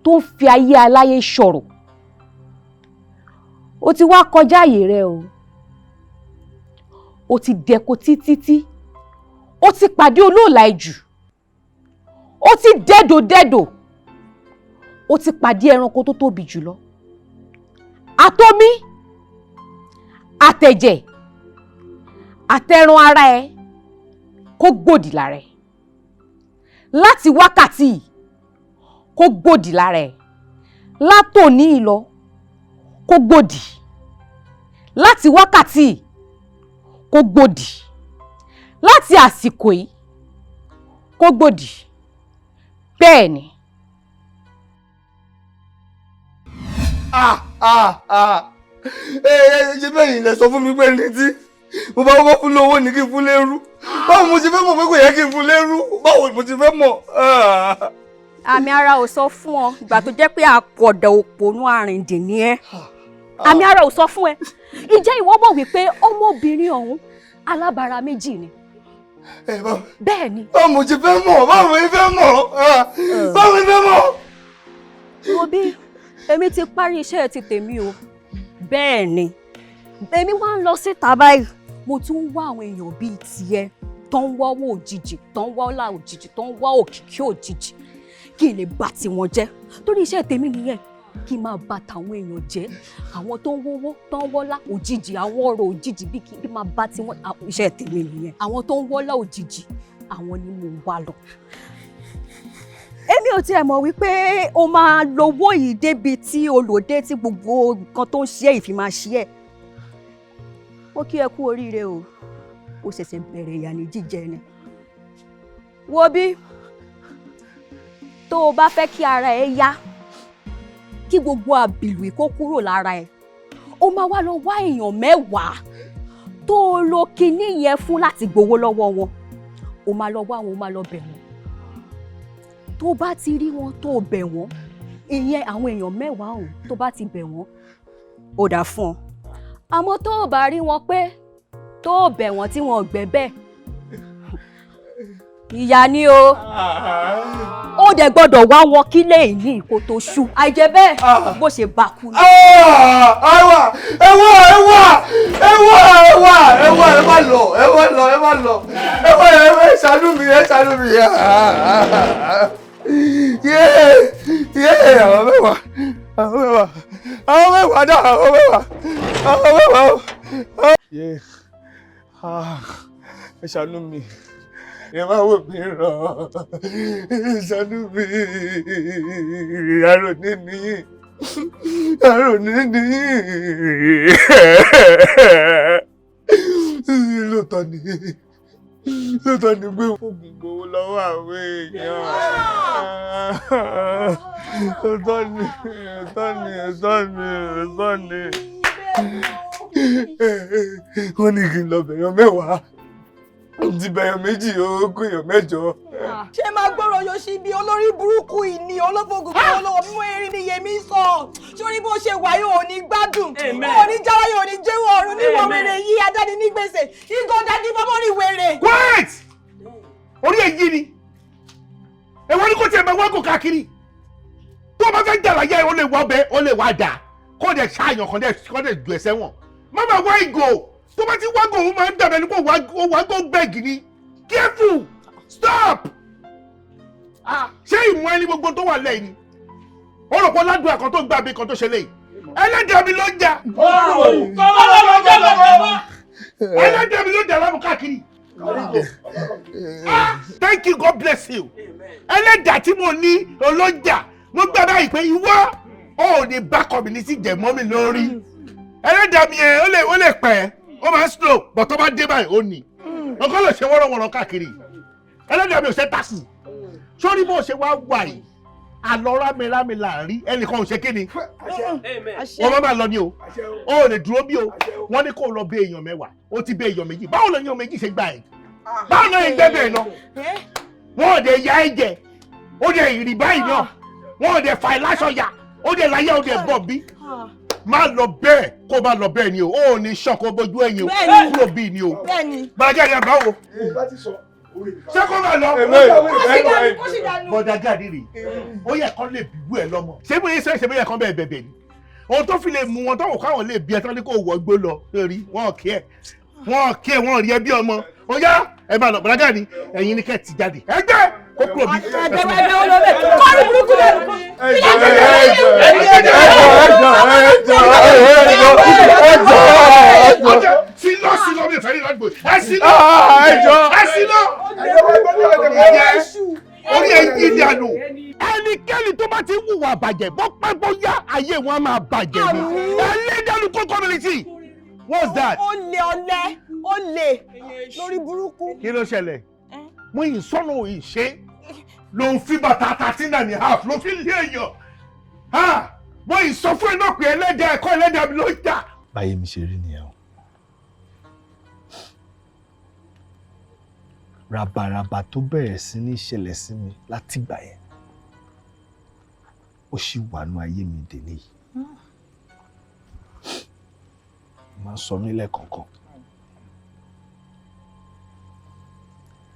tó ń fi ayé aláyé ṣọ̀rọ̀. o ti wá kọjá àyè rẹ o ti dẹ̀kọ̀ títí o ti pàdé olóòlà ejù o ti dẹ́dò o ti pàdé ẹranko tó tóbi jùlọ. àtomi àtẹ̀jẹ̀ àtẹran ara ẹ kó gbòdì lára ẹ láti wákàtí kó gbòdì lára ẹ látòní ìlọ kó gbòdì láti wákàtí kó gbòdì láti àsìkò yìí kó gbòdì bẹ́ẹ̀ ni. ṣe bẹ́ẹ̀ ilẹ̀ sọ fún mi pé ní tí mo bá wọ́pọ̀ fún lówó ní kí n fún lérú báwo mo ti fẹ́ mọ̀ pé kò yẹ kí n fún lérú báwo mo ti fẹ́ mọ̀. àmì ara ò sọ fún ọ ìgbà tó jẹ́ pé àpọ̀dà òpònú àrìndìn ni ẹ́. àmì ara ò sọ fún ẹ ìjẹ́ ìwọ mọ̀ wípé ọmọbìnrin ọ̀hún alábàárà méjì ni. bẹ́ẹ̀ ni. báwo mo ti fẹ́ mọ̀ báwo mo fẹ́ mọ̀ báwo mo fẹ́ mọ̀. mo bí èmi ti parí iṣẹ́ ti tèmi o bẹ́ẹ̀ ni èmi wá ń lọ síta báyìí mo tún ń wá àwọn èèyàn bíi tiẹ̀ tó ń wá owó òjijì tó ń wá ọlá òjijì tó ń wá òkìkí òjijì kí n lè bà tiwọn jẹ́ torí iṣẹ́ tèmi nìyẹn kí n máa bà tàwọn èèyàn jẹ́ àwọn tó ń wówó tó ń wọ́lá òjijì àwọn ọ̀rọ̀ òjijì bí kí n máa bà tiwọn iṣẹ́ tèmi nìyẹn àwọn tó ń wọ́lá òjijì àwọn ni mo wá lọ. èmi ò tiẹ̀ mọ̀ wípé o máa lówó yìí débi tí olòdé tí gbogbo nǹkan tó ń ṣe é ìfi máa ṣe é. ó kí ẹ kú oríire o ó ṣẹ̀ṣẹ̀ bẹ̀rẹ̀ ìyà ní jíjẹ ni. wo bí tó o bá fẹ́ kí ara ẹ yá kí gbogbo àbìlù kó kúrò lára ẹ o máa wá lọ wá èèyàn 10 tó o lo kinní yẹn fún láti gbowó lọ́wọ́ wọn o máa lọ wá wọn o máa lọ bẹ̀ wọ́n tó o bá ti rí wọn tó o bẹ̀ wọ́n ìyẹn àwọn èèyàn 10 ọ̀hún tó bá ti bẹ̀ wọ́n ó dà fún ọ àmọ́ tó o bá rí wọn pé tó o bẹ̀ wọ́n tí wọn ò gbẹ́ bẹ́ẹ̀ ìyá ni o ó dẹ̀ gbọ́dọ̀ wá wọn kílé ìní kó tó ṣú àìjẹ́ bẹ́ẹ̀ bó ṣe bá kú ni. ẹ má lọ ẹ ṣàánú mi àwọn mẹ́wàá dá àwọn mẹ́wàá ẹ ṣàánú mi ẹ má wò mí ràn ìṣàánú mi àròní nìyí lóòótọ́ ni pé fògùn gbowó lọ́wọ́ àwọn èèyàn lóòótọ́ ni wọ́n ní kí n lọ bẹ̀yàn mẹ́wàá ti bẹ̀yàn méjì ogún èèyàn mẹ́jọ. ṣé máa gbọ́rọ̀ yóò ṣí bí olórí burúkú ìní olófògùn kí olówó mímú erin ni Yèmí sọ sórí bó ṣe wà yóò ní gbádùn yóò ní jára yóò ní jẹ́wọ́ ọ̀run níwọ̀n wèrè yí ajáde ní gbèsè ìgọ̀dá ní bọ́bọ́rì wèrè. Quiet! orí èyí ni èwo ni kò tiẹ̀ máa wágò káàkiri tó o bá fẹ́ jàlàyé o lè wá ọbẹ̀ o lè wá dà kó o dẹ̀ ṣàyàn kan dẹ̀ ju ẹsẹ̀ wọn má máa wá ìgò tó bá ti wágò o máa ń dàbẹ̀ nípò wágò bẹ́ẹ̀gì ni careful stop ṣé ìmọ̀ ẹni gbogbo tó wà lẹ́yìn ni ó rò pé ládùúgbò kan tó gbà bí kan tó ṣe léyìí ẹlẹ́dàá mi ló ń jà ẹlẹ́dàá mi ló ń jà lábùú káàkiri. Thank you, God bless you. ẹlẹ́dàá tí mo ní olójà mo gbà báyìí pé ìwọ ò ní bá community jẹ mọ́ mi lórí ẹlẹ́dàá mi yẹn ó lè pẹ́ ó máa ń slow but tó bá dé báyìí ó ní ọkọ lè ṣe wọ́rọ̀wọ́rọ̀ káàkiri ẹlẹ́dàá mi ò ṣe tásì sórí bó ṣe wá wà yìí àlọ́ rámirámi là ń rí ẹnìkan ò ṣe kí ni wọ́n máa lọ ní o ò lè dúró bí o wọ́n ní kó lọ bẹ èèyàn mẹ́wàá ó ti bẹ èèyàn méjì báwo lọ èèyàn méjì ṣe gbà ẹ̀ báwo lọ yẹn gbẹ́bẹ̀ náà wọ́n ò dé ya ẹ̀jẹ̀ ó dé ìrì báyìí náà wọ́n ò dé fa ìlàsọ̀yà ó dé láyé ó dé bọ̀ bí má lọ bẹ́ẹ̀ kó má lọ bẹ́ẹ̀ ni o ò ní ṣọ́kọ bójú ẹ̀yìn o kúrò bí ni o bàjẹ́ ìyá báwo ṣé kó máa lọ bọ́dà gàdí rè ó yẹ kán lè bíwú ẹ lọ́mọ ṣé bóyá ṣe bóyá kán bẹ́ẹ̀ bẹ̀bẹ̀ ni ohun tó fi lè mú wọn tọ́wọ́ káwọn lè bí ẹ tán ní kó wọ́ gbó lọ lórí wọn kí ẹ wọn rí ẹ bí ọmọ ó yá ẹ máa lọ bọ́dà gàdí ẹ̀yin ni kẹ́ ti jáde ẹgbẹ́ kó kúrò bí. ẹgbẹ́ olóbẹ̀ kọ́ọ̀rù burúkú lẹ́nu. sílọ mi fẹ́ rí lọ́dún ẹ sílọ orí ẹ̀yìn ìdànù ẹnikẹ́ni tó bá ti wùwà bàjẹ́ bó pẹ́ bóyá ayé wọn máa bàjẹ́ ni ẹlẹ́dàánú kó community what's that. ó lè lórí burúkú. kí ló ṣẹlẹ̀ mo yìí sọ́nà ìṣe ló ń fi bàtà 13.5 ló fi lé èèyàn mo yìí sọ fún ẹ náà pé ẹlẹ́dàá ẹ̀kọ́ ẹlẹ́dàá mi ló ń jà. báyé mi ṣe rí nìyẹn o ràbàràbà tó bẹ̀rẹ̀ sí ní ṣẹlẹ̀ sí mi látìgbà yẹn ó ṣì wà nú ayé mi dèní yìí máa ń sọ mí lẹ́ẹ̀kọ̀ọ̀kan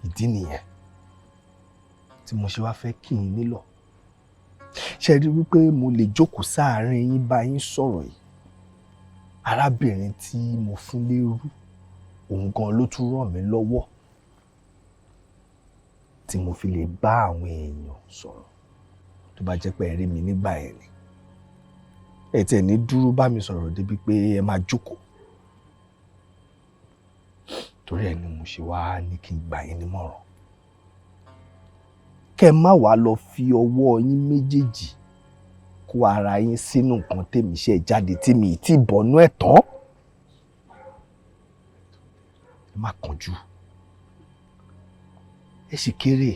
ìdí nìyẹn tí mo ṣe wá fẹ́ kí n nílò ṣe rí wípé mo lè jókòó sáàárín yín bá yín sọ̀rọ̀ yìí arábìnrin tí mo fún lérú òun gan ló tún ràn mí lọ́wọ́ tí mo fi lè bá àwọn èèyàn sọ̀rọ̀ tó bá jẹ́ pé ẹ rí mi nígbà yẹn ni ẹ tiẹ̀ ní dúró bá mi sọ̀rọ̀ débi pé ẹ máa jókòó torí ẹ ni mo ṣe wá ní kí n gbà yín nímọ̀ràn kẹ́ má wàá lọ fi ọwọ́ yín méjèèjì kó ara yín sínú nǹkan tèmi ṣe jáde tí mi ì tí bọ́nú ẹ̀ tán ẹ má kánjú ẹ sì kéré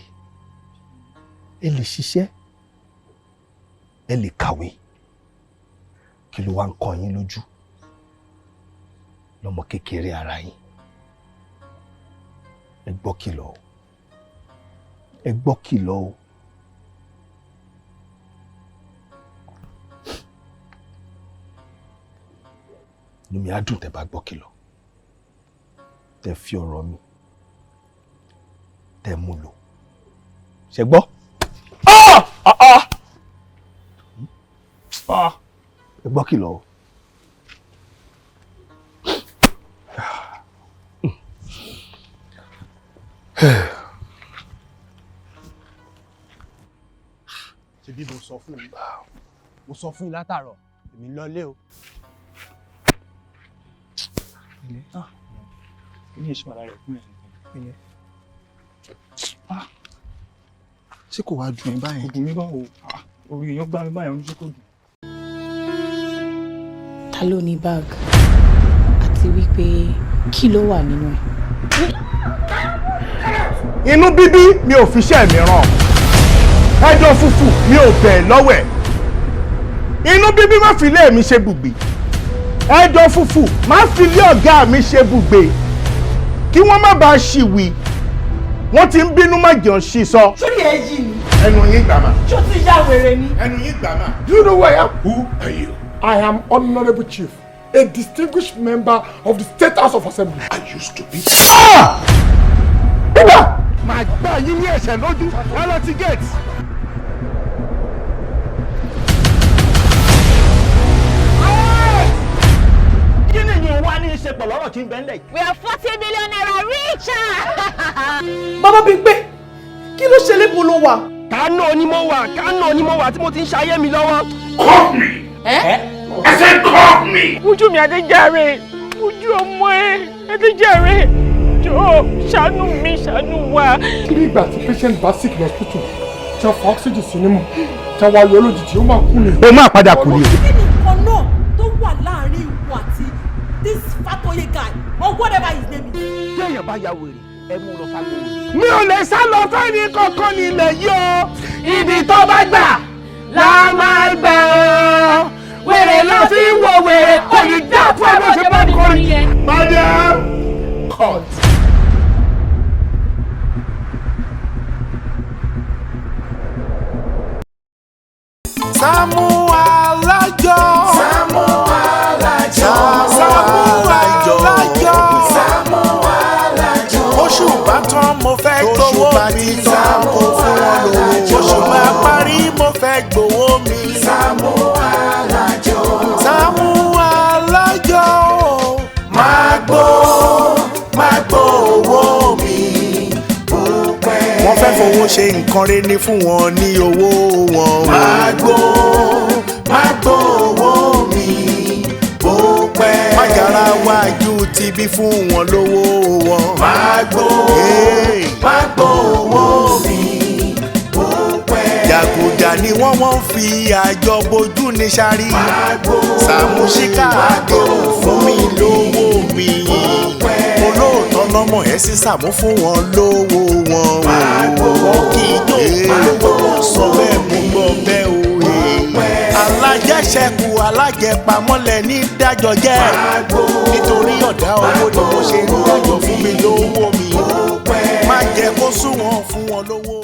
ẹ lè ṣiṣẹ́ ẹ lè kàwé kí ló wá ń kọ́ yín lójú lọ́mọ kékeré ara yín ẹ gbọ́ kìlọ̀ o ẹ gbọ́ kìlọ̀ o inú mi á dùn tẹ́ bá gbọ́ kìlọ̀ tẹ́ fi ọ̀rọ̀ mi tẹ́ mú lò ṣe gbọ́ ẹ gbọ́ kìlọ̀ o. ṣe bí mo sọ fún yín látàárọ̀ èmi ń lọlé o. ilé ní èso ara rẹ̀ fún ẹ̀ Ṣé kò wá dùn ẹ́ báyìí? Ògùn mi báwo? Orí èèyàn gbá mi báyìí, oníṣẹ́ kò dùn. Ta ló ní bag? Àti wípé kí ló wà nínú ẹ̀? Inú bíbí mi ò fiṣẹ́ mi ràn. Ẹjọ́ fùfù mi ò bẹ̀ lọ́wọ́ ẹ̀. Inú bíbí má fi ilé mi ṣe bùgbé. Ẹjọ́ fùfù má fi ilé ọ̀gá mi ṣe bùgbé. Kí wọ́n má bàa ṣìwì. Wọ́n ti ń bínú má jẹun ṣì sọ. Sórí ẹ yí ni. Ẹnu yín gbà má. Ṣó ti ya wèrè ni? Ẹnu yín gbà má. Do you know who I am? Who are you? I am Honorable Chief, a distinguished member of the State House of Assembly. I used to be. Bíbá! Màá gbá yín ní ẹ̀ṣẹ̀ lójú. Ẹ lọ ti gate. Kí ni ìyẹn wá ní í ṣe pẹ̀lú ọ̀rọ̀ tí ń bẹ ńlẹ̀ yìí? We are 40 million naira richer. Bàbá Bímpé, kí ló ṣe lébo ló wà? Kánò ni mo wà tí mo ti ń ṣayé mi lọ́wọ́. Call me! I said call me! Ojú mi Adéjàre, ojú ọmọ ẹ Adéjàre, jọ̀ọ́ ṣàánú mi ṣàánú wa. Kí ni ìgbà tí patient bá sick ní hospital tí wọ́n fa oxygen sí nímú tí wọ́n wá yọ lójijì ó máa kú ni? Ó máa padà kú ni. Kí ni nǹkan náà tó wà láàrin ìwọ àti this Fatoye guy or whatever his name is? Tí èèyàn bá ya wèrè, ẹ mú lọ sáko wèrè. Mi ò lè sá lọ fẹ́ni kankan ní ilẹ̀ yìí o. Ibi tó bá gbà la máa gbà ọ́. Wèrè lọ fi ń wo wèrè kò ní dá fún ẹgbẹ́ ṣe bá kọ́ ni. Madam court. Saamu Alajo. Saamu Alajo. Saamu Alajo. Saamu Alajo. Oṣù bá tán mo fẹ́ gbowó mi. Saamu Alajo. Oṣù máa parí mo fẹ́ gbowó mi. Saamu Alajo. Saamu Alajo. Máa gbó owó mi. Wọ́n fẹ́ fowó ṣe nǹkan rẹ̀ ní fún wọn ní owó wọn. Máa gbó owó mi bó pẹ́. Májàra wájú ti bí fún wọn lówó wọn. Máa gbó owó mi bó pẹ́. Jàgùjà ni wọ́n fi àjọ bojú ní sáré. Máa gbó Saamu Shika àdéhùn fún mi lówó mi. Olóòótọ́ lọ́mọ ẹ̀ sí Saamu fún wọn lówó wọn. Wọ́n kì í jó sọ bẹ́ẹ̀ mú gbọ́ bẹ́ẹ̀ o. Alájẹṣẹ́kù alájẹpamọ́lẹ̀ ní dájọ́ jẹ́. Nítorí ọ̀dá owó ni mo ṣe ń dájọ́ fún mi lówó mi. Má jẹ́ kó sún wọn fún wọn lówó.